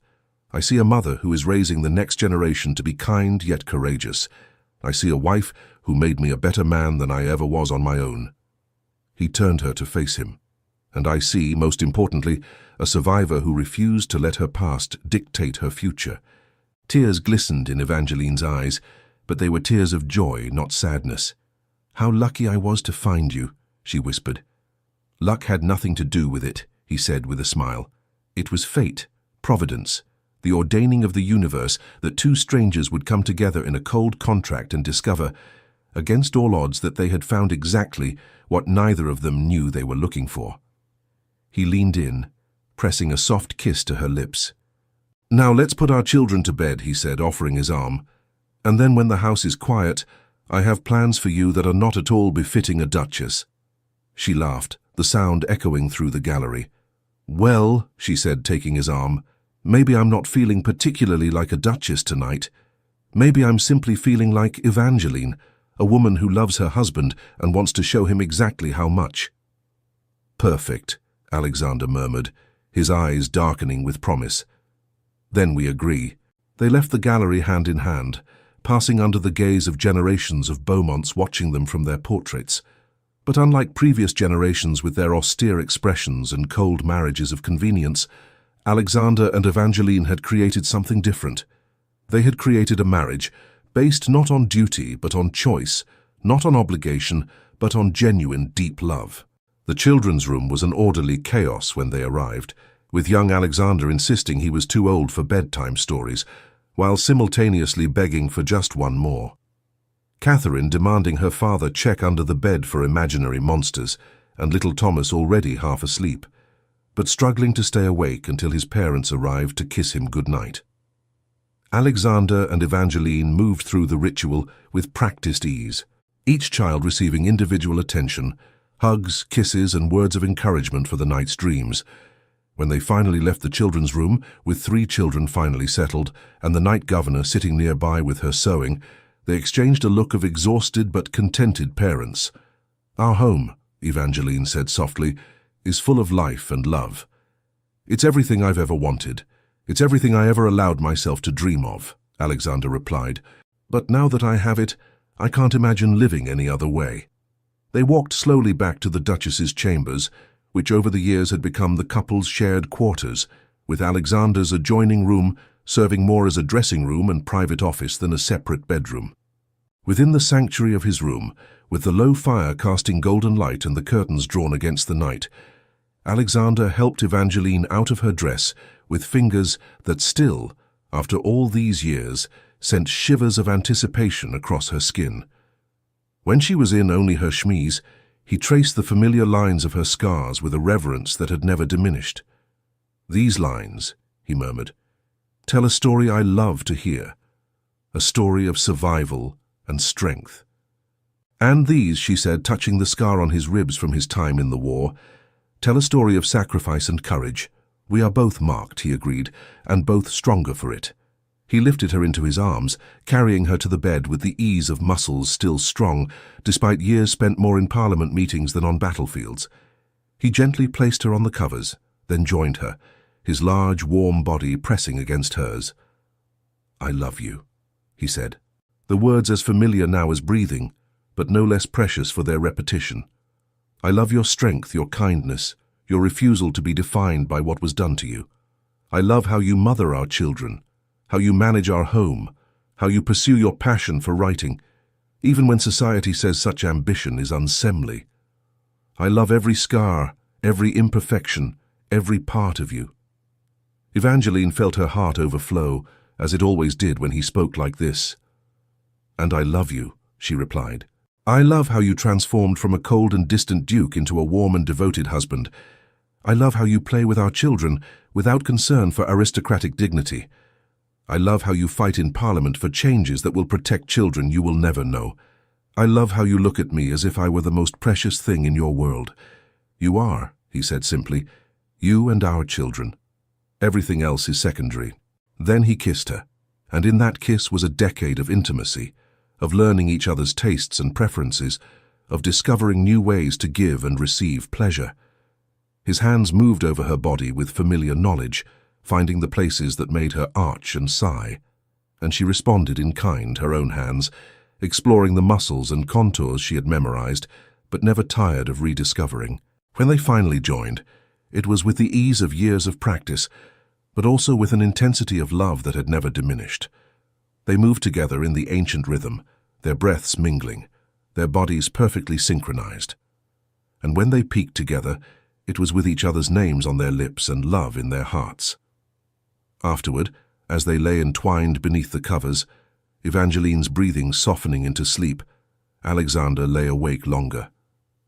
I see a mother who is raising the next generation to be kind yet courageous. I see a wife who made me a better man than I ever was on my own." He turned her to face him. "And I see, most importantly, a survivor who refused to let her past dictate her future." Tears glistened in Evangeline's eyes, but they were tears of joy, not sadness. "How lucky I was to find you," she whispered. "Luck had nothing to do with it," he said with a smile. "It was fate, providence, the ordaining of the universe that two strangers would come together in a cold contract and discover, against all odds, that they had found exactly what neither of them knew they were looking for." He leaned in, pressing a soft kiss to her lips. "Now let's put our children to bed," he said, offering his arm. "And then when the house is quiet, I have plans for you that are not at all befitting a duchess." She laughed, the sound echoing through the gallery. "Well," she said, taking his arm, "maybe I'm not feeling particularly like a duchess tonight. Maybe I'm simply feeling like Evangeline, a woman who loves her husband and wants to show him exactly how much." "Perfect," Alexander murmured, his eyes darkening with promise. "Then we agree." They left the gallery hand in hand, passing under the gaze of generations of Beaumonts watching them from their portraits. But unlike previous generations with their austere expressions and cold marriages of convenience, Alexander and Evangeline had created something different. They had created a marriage based not on duty but on choice, not on obligation but on genuine deep love. The children's room was an orderly chaos when they arrived, with young Alexander insisting he was too old for bedtime stories, while simultaneously begging for just one more. Catherine demanding her father check under the bed for imaginary monsters, and little Thomas already half asleep, but struggling to stay awake until his parents arrived to kiss him goodnight. Alexander and Evangeline moved through the ritual with practiced ease, each child receiving individual attention, hugs, kisses, and words of encouragement for the night's dreams. When they finally left the children's room, with 3 children finally settled, and the night governor sitting nearby with her sewing, they exchanged a look of exhausted but contented parents. "Our home," Evangeline said softly, "is full of life and love. It's everything I've ever wanted. It's everything I ever allowed myself to dream of," Alexander replied. "But now that I have it, I can't imagine living any other way." They walked slowly back to the Duchess's chambers, which over the years had become the couple's shared quarters, with Alexander's adjoining room serving more as a dressing room and private office than a separate bedroom. Within the sanctuary of his room, with the low fire casting golden light and the curtains drawn against the night, Alexander helped Evangeline out of her dress with fingers that still, after all these years, sent shivers of anticipation across her skin. When she was in only her chemise, he traced the familiar lines of her scars with a reverence that had never diminished. "These lines," he murmured, "tell a story I love to hear, a story of survival and strength." "And these," she said, touching the scar on his ribs from his time in the war, "tell a story of sacrifice and courage. We are both marked," he agreed, "and both stronger for it." He lifted her into his arms, carrying her to the bed with the ease of muscles still strong, despite years spent more in Parliament meetings than on battlefields. He gently placed her on the covers, then joined her, his large, warm body pressing against hers. "I love you," he said, the words as familiar now as breathing, but no less precious for their repetition. "I love your strength, your kindness, your refusal to be defined by what was done to you. I love how you mother our children, how you manage our home, how you pursue your passion for writing, even when society says such ambition is unseemly. I love every scar, every imperfection, every part of you." Evangeline felt her heart overflow, as it always did when he spoke like this. "And I love you," she replied. "I love how you transformed from a cold and distant duke into a warm and devoted husband. I love how you play with our children without concern for aristocratic dignity. I love how you fight in Parliament for changes that will protect children you will never know. I love how you look at me as if I were the most precious thing in your world. You are," he said simply, "you and our children. Everything else is secondary." Then he kissed her, and in that kiss was a decade of intimacy, of learning each other's tastes and preferences, of discovering new ways to give and receive pleasure. His hands moved over her body with familiar knowledge, finding the places that made her arch and sigh, and she responded in kind, her own hands, exploring the muscles and contours she had memorized, but never tired of rediscovering. When they finally joined, it was with the ease of years of practice, but also with an intensity of love that had never diminished. They moved together in the ancient rhythm, their breaths mingling, their bodies perfectly synchronized. And when they peaked together, it was with each other's names on their lips and love in their hearts. Afterward, as they lay entwined beneath the covers, Evangeline's breathing softening into sleep, Alexander lay awake longer,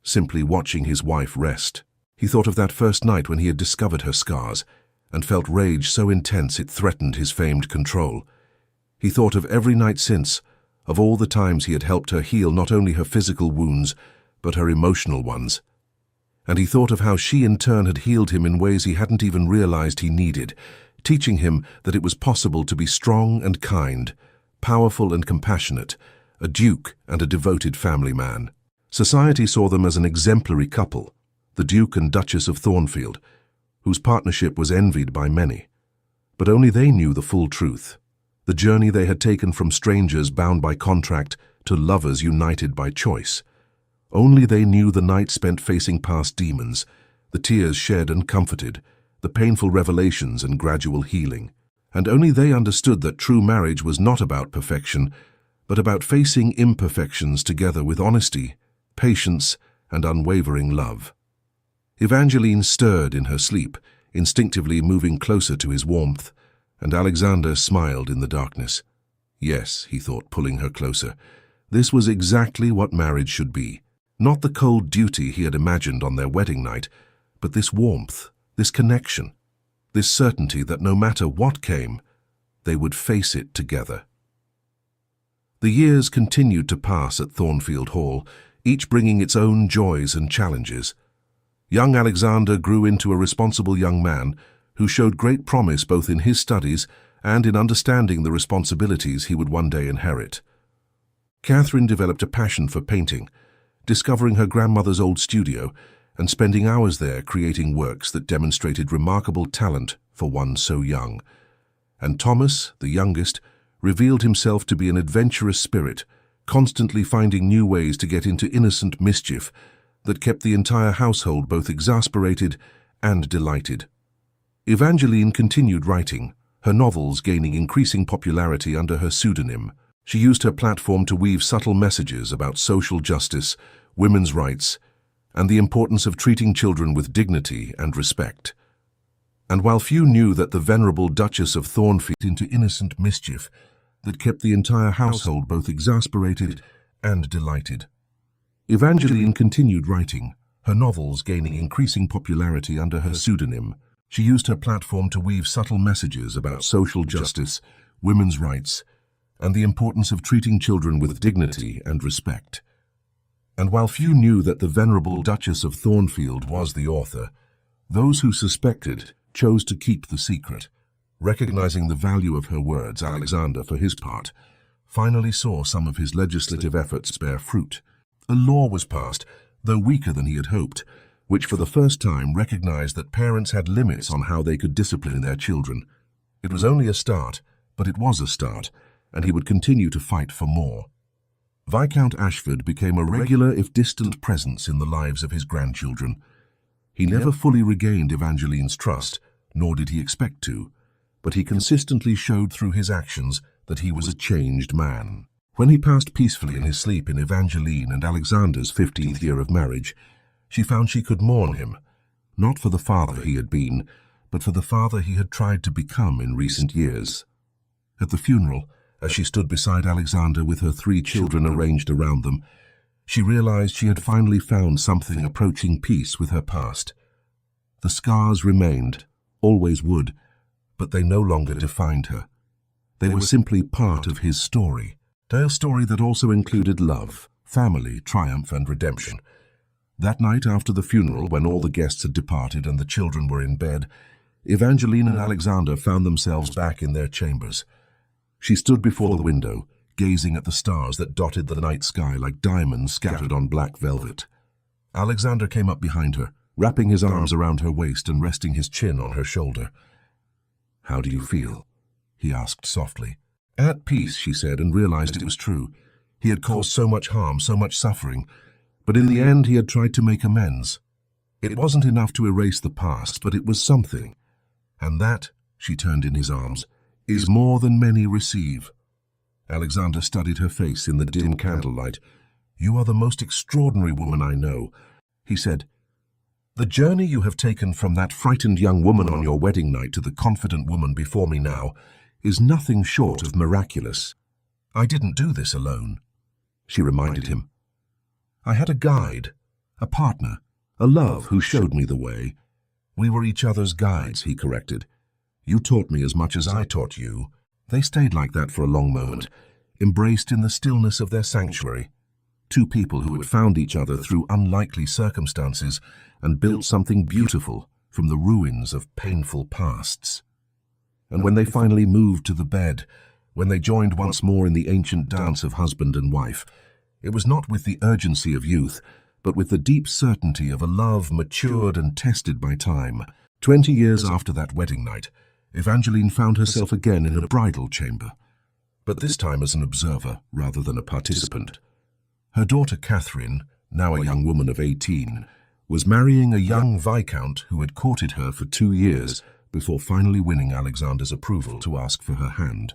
simply watching his wife rest. He thought of that first night when he had discovered her scars, and felt rage so intense it threatened his famed control. He thought of every night since, of all the times he had helped her heal not only her physical wounds, but her emotional ones. And he thought of how she in turn had healed him in ways he hadn't even realized he needed, teaching him that it was possible to be strong and kind, powerful and compassionate, a duke and a devoted family man. Society saw them as an exemplary couple, the Duke and Duchess of Thornfield, whose partnership was envied by many. But only they knew the full truth, the journey they had taken from strangers bound by contract to lovers united by choice. Only they knew the night spent facing past demons, the tears shed and comforted, the painful revelations and gradual healing. And only they understood that true marriage was not about perfection, but about facing imperfections together with honesty, patience, and unwavering love. Evangeline stirred in her sleep, instinctively moving closer to his warmth, and Alexander smiled in the darkness. Yes, he thought, pulling her closer. This was exactly what marriage should be. Not the cold duty he had imagined on their wedding night, but this warmth, this connection, this certainty that no matter what came, they would face it together. The years continued to pass at Thornfield Hall, each bringing its own joys and challenges. Young Alexander grew into a responsible young man who showed great promise both in his studies and in understanding the responsibilities he would one day inherit. Catherine developed a passion for painting, discovering her grandmother's old studio and spending hours there creating works that demonstrated remarkable talent for one so young. And Thomas, the youngest, revealed himself to be an adventurous spirit, constantly finding new ways to get into innocent mischief that kept the entire household both exasperated and delighted. Evangeline continued writing, her novels gaining increasing popularity under her pseudonym. She used her platform to weave subtle messages about social justice, women's rights, and the importance of treating children with dignity and respect. And while few knew that the venerable Duchess of Thornfield into innocent mischief that kept the entire household both exasperated and delighted. Evangeline continued writing, her novels gaining increasing popularity under her pseudonym. She used her platform to weave subtle messages about social justice, women's rights, and the importance of treating children with dignity and respect. And while few knew that the venerable Duchess of Thornfield was the author, those who suspected chose to keep the secret. Recognizing the value of her words, Alexander, for his part, finally saw some of his legislative efforts bear fruit. A law was passed, though weaker than he had hoped, which for the first time recognized that parents had limits on how they could discipline their children. It was only a start, but it was a start, and he would continue to fight for more. Viscount Ashford became a regular if distant presence in the lives of his grandchildren. He never fully regained Evangeline's trust, nor did he expect to, but he consistently showed through his actions that he was a changed man. When he passed peacefully in his sleep in Evangeline and Alexander's 15th year of marriage, she found she could mourn him, not for the father he had been, but for the father he had tried to become in recent years. At the funeral, as she stood beside Alexander with her 3 children arranged around them, she realized she had finally found something approaching peace with her past. The scars remained, always would, but they no longer defined her. They were simply part of his story. A story that also included love, family, triumph, and redemption. That night after the funeral, when all the guests had departed and the children were in bed, Evangeline and Alexander found themselves back in their chambers. She stood before the window, gazing at the stars that dotted the night sky like diamonds scattered on black velvet. Alexander came up behind her, wrapping his arms around her waist and resting his chin on her shoulder. "How do you feel?" he asked softly. "At peace," she said, and realized it was true. He had caused so much harm, so much suffering, but in the end he had tried to make amends. It wasn't enough to erase the past, but it was something. And that, she turned in his arms, is more than many receive. Alexander studied her face in the dim candlelight. "You are the most extraordinary woman I know," he said. "The journey you have taken from that frightened young woman on your wedding night to the confident woman before me now is nothing short of miraculous. I didn't do this alone," she reminded him. "I had a guide, a partner, a love who showed me the way. We were each other's guides," he corrected. "You taught me as much as I taught you." They stayed like that for a long moment, embraced in the stillness of their sanctuary. Two people who had found each other through unlikely circumstances and built something beautiful from the ruins of painful pasts. And when they finally moved to the bed, when they joined once more in the ancient dance of husband and wife, it was not with the urgency of youth, but with the deep certainty of a love matured and tested by time. 20 years after that wedding night, Evangeline found herself again in a bridal chamber, but this time as an observer rather than a participant. Her daughter Catherine, now a young woman of 18, was marrying a young viscount who had courted her for 2 years before finally winning Alexander's approval to ask for her hand.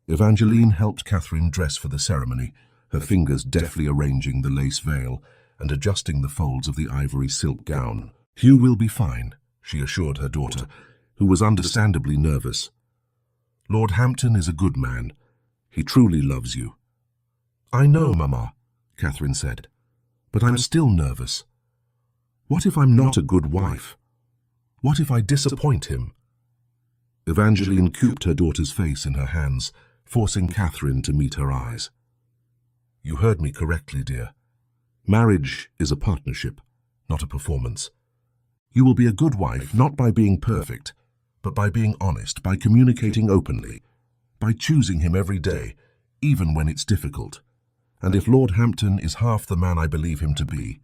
Evangeline helped Catherine dress for the ceremony, her fingers deftly arranging the lace veil and adjusting the folds of the ivory silk gown. "Hugh will be fine," she assured her daughter, who was understandably nervous. "Lord Hampton is a good man. He truly loves you." "I know, Mama," Catherine said, "but I'm still nervous. What if I'm not a good wife? What if I disappoint him?" Evangeline cooped her daughter's face in her hands, forcing Catherine to meet her eyes. "You heard me correctly, dear. Marriage is a partnership, not a performance. You will be a good wife not by being perfect, but by being honest, by communicating openly, by choosing him every day, even when it's difficult. And if Lord Hampton is half the man I believe him to be,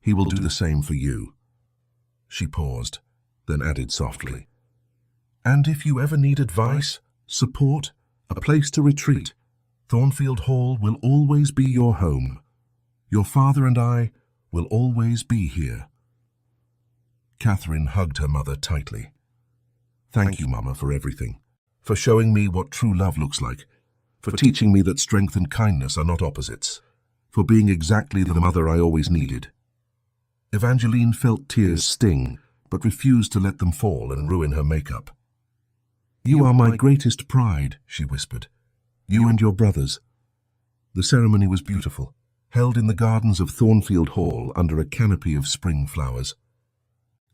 he will do the same for you." She paused, then added softly, "And if you ever need advice, support, a place to retreat, Thornfield Hall will always be your home. Your father and I will always be here." Catherine hugged her mother tightly. "Thank you, Mama, for everything, for showing me what true love looks like, for teaching me that strength and kindness are not opposites, for being exactly the mother I always needed." Evangeline felt tears sting, but refused to let them fall and ruin her makeup. "You are my greatest pride," she whispered. "You and your brothers." The ceremony was beautiful, held in the gardens of Thornfield Hall under a canopy of spring flowers.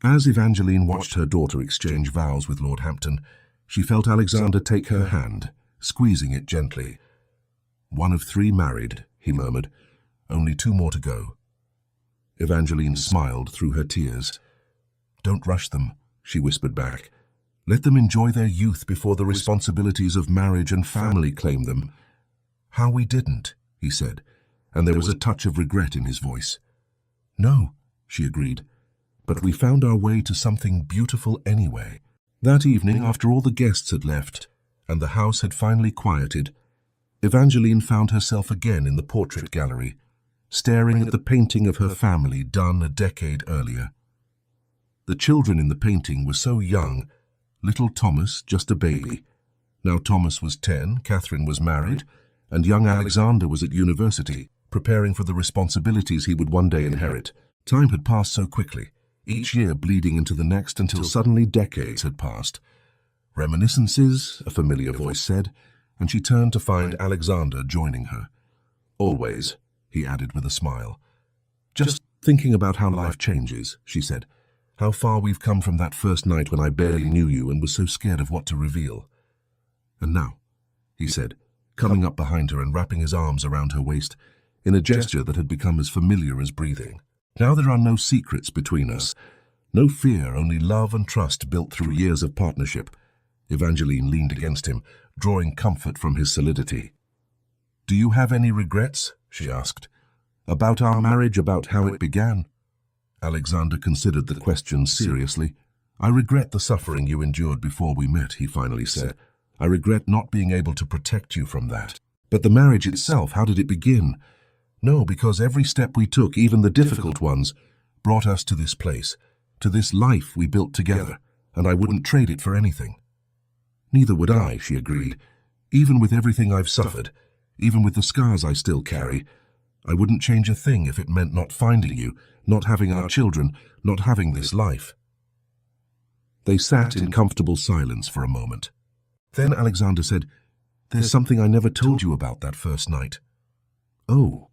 As Evangeline watched her daughter exchange vows with Lord Hampton, she felt Alexander take her hand, squeezing it gently. "One of 3 married," he murmured. "Only 2 more to go." Evangeline smiled through her tears. "Don't rush them," she whispered back. "Let them enjoy their youth before the responsibilities of marriage and family claim them." "How we didn't," he said, and there was a touch of regret in his voice. "No," she agreed, "but we found our way to something beautiful anyway." That evening, after all the guests had left, and the house had finally quieted, Evangeline found herself again in the portrait gallery, staring at the painting of her family done a decade earlier. The children in the painting were so young, little Thomas just a baby. Now Thomas was 10, Catherine was married, and young Alexander was at university, preparing for the responsibilities he would one day inherit. Time had passed so quickly, each year bleeding into the next until suddenly decades had passed. "Reminiscences," a familiar voice said, and she turned to find Alexander joining her. "Always," he added with a smile. "Just thinking about how life changes," she said. "How far we've come from that first night when I barely knew you and was so scared of what to reveal." "And now," he said, coming up behind her and wrapping his arms around her waist, in a gesture that had become as familiar as breathing. "Now there are no secrets between us. No fear, only love and trust built through years of partnership." Evangeline leaned against him, drawing comfort from his solidity. "Do you have any regrets?" she asked. "About our marriage, about how it began?" Alexander considered the question seriously. "I regret the suffering you endured before we met," he finally said. "I regret not being able to protect you from that. But the marriage itself, how did it begin?" "No, because every step we took, even the difficult ones, brought us to this place, to this life we built together, and I wouldn't trade it for anything." "Neither would I," she agreed. "Even with everything I've suffered, even with the scars I still carry, I wouldn't change a thing if it meant not finding you, not having our children, not having this life." They sat in comfortable silence for a moment. Then Alexander said, "There's something I never told you about that first night." "Oh."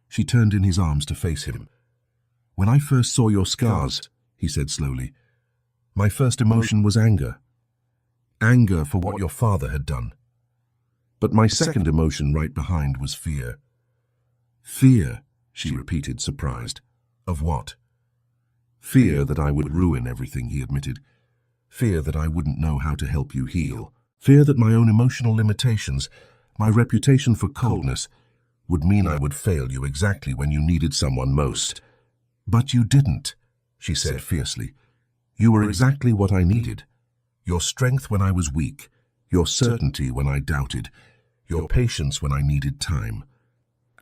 She turned in his arms to face him. "When I first saw your scars," he said slowly, "my first emotion was anger. Anger for what your father had done. But my second emotion right behind was fear." "Fear," she repeated, surprised. "Of what?" "Fear that I would ruin everything," he admitted. "Fear that I wouldn't know how to help you heal. Fear that my own emotional limitations, my reputation for coldness, would mean I would fail you exactly when you needed someone most. But you didn't," she said fiercely. "You were exactly what I needed. Your strength when I was weak, your certainty when I doubted, your patience when I needed time.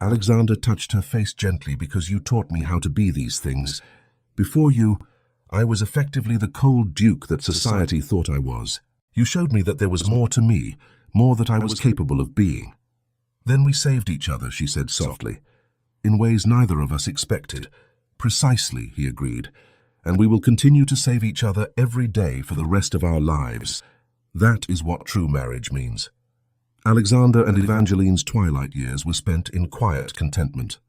Alexander touched her face gently because you taught me how to be these things. Before you, I was effectively the cold duke that society thought I was. You showed me that there was more to me, more that I was capable of being. Then we saved each other," she said softly, "in ways neither of us expected." "Precisely," he agreed, "and we will continue to save each other every day for the rest of our lives. That is what true marriage means." Alexander and Evangeline's twilight years were spent in quiet contentment.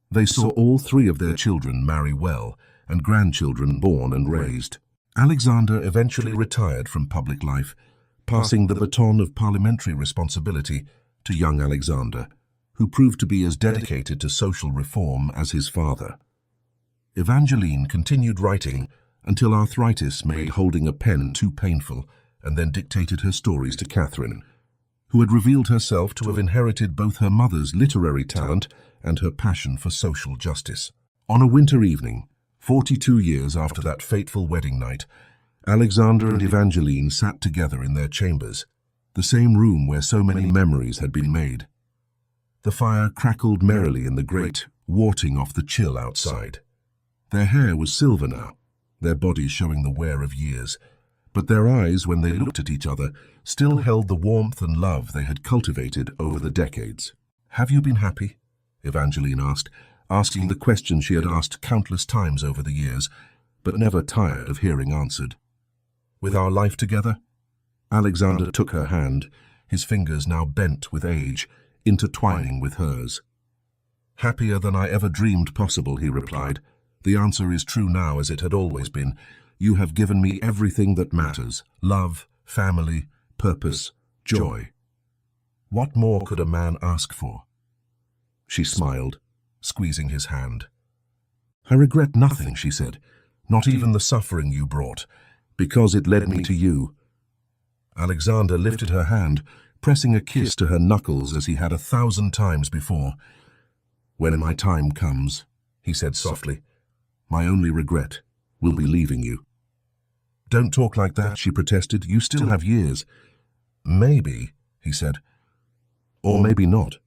They saw all three of their children marry well, and grandchildren born and raised. Alexander eventually retired from public life, passing the baton of parliamentary responsibility to young Alexander, who proved to be as dedicated to social reform as his father. Evangeline continued writing until arthritis made holding a pen too painful, and then dictated her stories to Catherine, who had revealed herself to have inherited both her mother's literary talent and her passion for social justice. On a winter evening, 42 years after that fateful wedding night, Alexander and Evangeline sat together in their chambers, the same room where so many memories had been made. The fire crackled merrily in the grate, warding off the chill outside. Their hair was silver now, their bodies showing the wear of years, but their eyes, when they looked at each other, still held the warmth and love they had cultivated over the decades. "Have you been happy?" Evangeline asked, asking the question she had asked countless times over the years, but never tired of hearing answered. "With our life together?" Alexander took her hand, his fingers now bent with age, intertwining with hers. "Happier than I ever dreamed possible," he replied. "The answer is true now as it had always been. You have given me everything that matters: love, family, purpose, joy. What more could a man ask for?" She smiled, squeezing his hand. "I regret nothing," she said, "not even the suffering you brought, because it led me to you." Alexander lifted her hand, pressing a kiss to her knuckles as he had 1,000 times before. "When my time comes," he said softly, "my only regret will be leaving you." "Don't talk like that," she protested. "You still have years." "Maybe," he said, "or maybe not.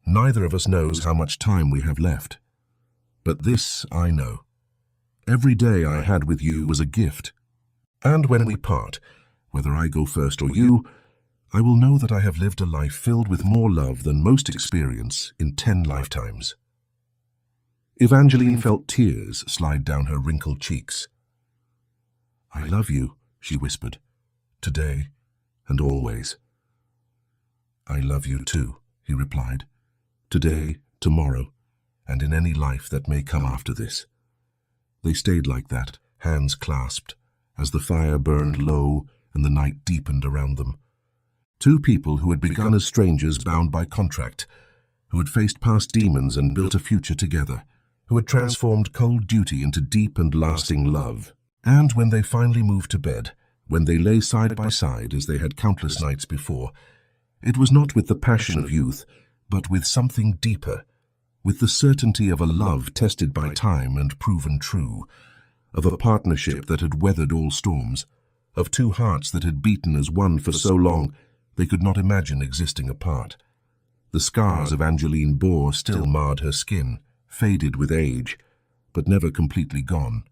Neither of us knows how much time we have left. But this I know. Every day I had with you was a gift. And when we part, whether I go first or you, I will know that I have lived a life filled with more love than most experience in 10 lifetimes." Evangeline felt tears slide down her wrinkled cheeks. "I love you," she whispered, "today and always." "I love you too," he replied, "today, tomorrow, and in any life that may come after this." They stayed like that, hands clasped, as the fire burned low and the night deepened around them. Two people who had begun as strangers bound by contract, who had faced past demons and built a future together, who had transformed cold duty into deep and lasting love. And when they finally moved to bed, when they lay side by side as they had countless nights before, it was not with the passion of youth, but with something deeper, with the certainty of a love tested by time and proven true, of a partnership that had weathered all storms, of two hearts that had beaten as one for so long they could not imagine existing apart. The scars Evangeline bore still marred her skin, faded with age, but never completely gone.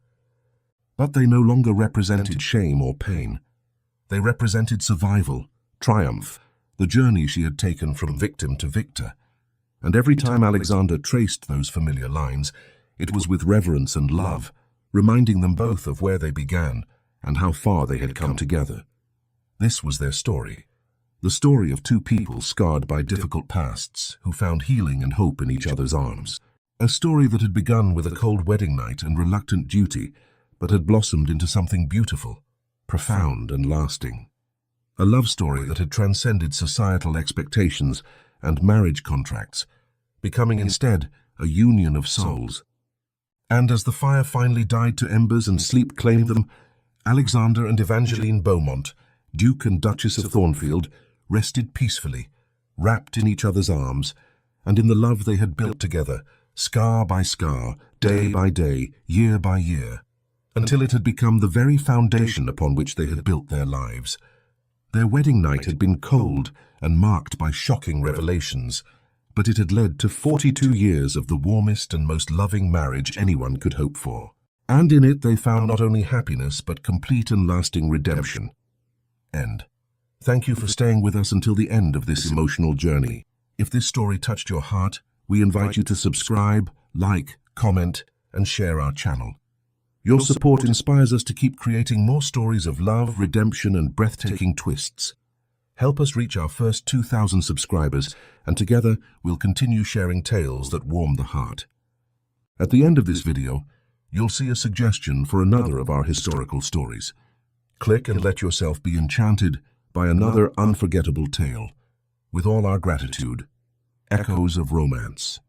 But they no longer represented shame or pain. They represented survival, triumph, the journey she had taken from victim to victor. And every time Alexander traced those familiar lines, it was with reverence and love, reminding them both of where they began and how far they had come together. This was their story, the story of two people scarred by difficult pasts who found healing and hope in each other's arms. A story that had begun with a cold wedding night and reluctant duty, but had blossomed into something beautiful, profound and lasting. A love story that had transcended societal expectations and marriage contracts, becoming instead a union of souls. And as the fire finally died to embers and sleep claimed them, Alexander and Evangeline Beaumont, Duke and Duchess of Thornfield, rested peacefully, wrapped in each other's arms, and in the love they had built together, scar by scar, day by day, year by year, until it had become the very foundation upon which they had built their lives. Their wedding night had been cold and marked by shocking revelations, but it had led to 42 years of the warmest and most loving marriage anyone could hope for. And in it they found not only happiness, but complete and lasting redemption. End. Thank you for staying with us until the end of this emotional journey. If this story touched your heart, we invite you to subscribe, like, comment, and share our channel. Your support inspires us to keep creating more stories of love, redemption, and breathtaking twists. Help us reach our first 2,000 subscribers, and together we'll continue sharing tales that warm the heart. At the end of this video, you'll see a suggestion for another of our historical stories. Click and let yourself be enchanted by another unforgettable tale. With all our gratitude, Echoes of Romance.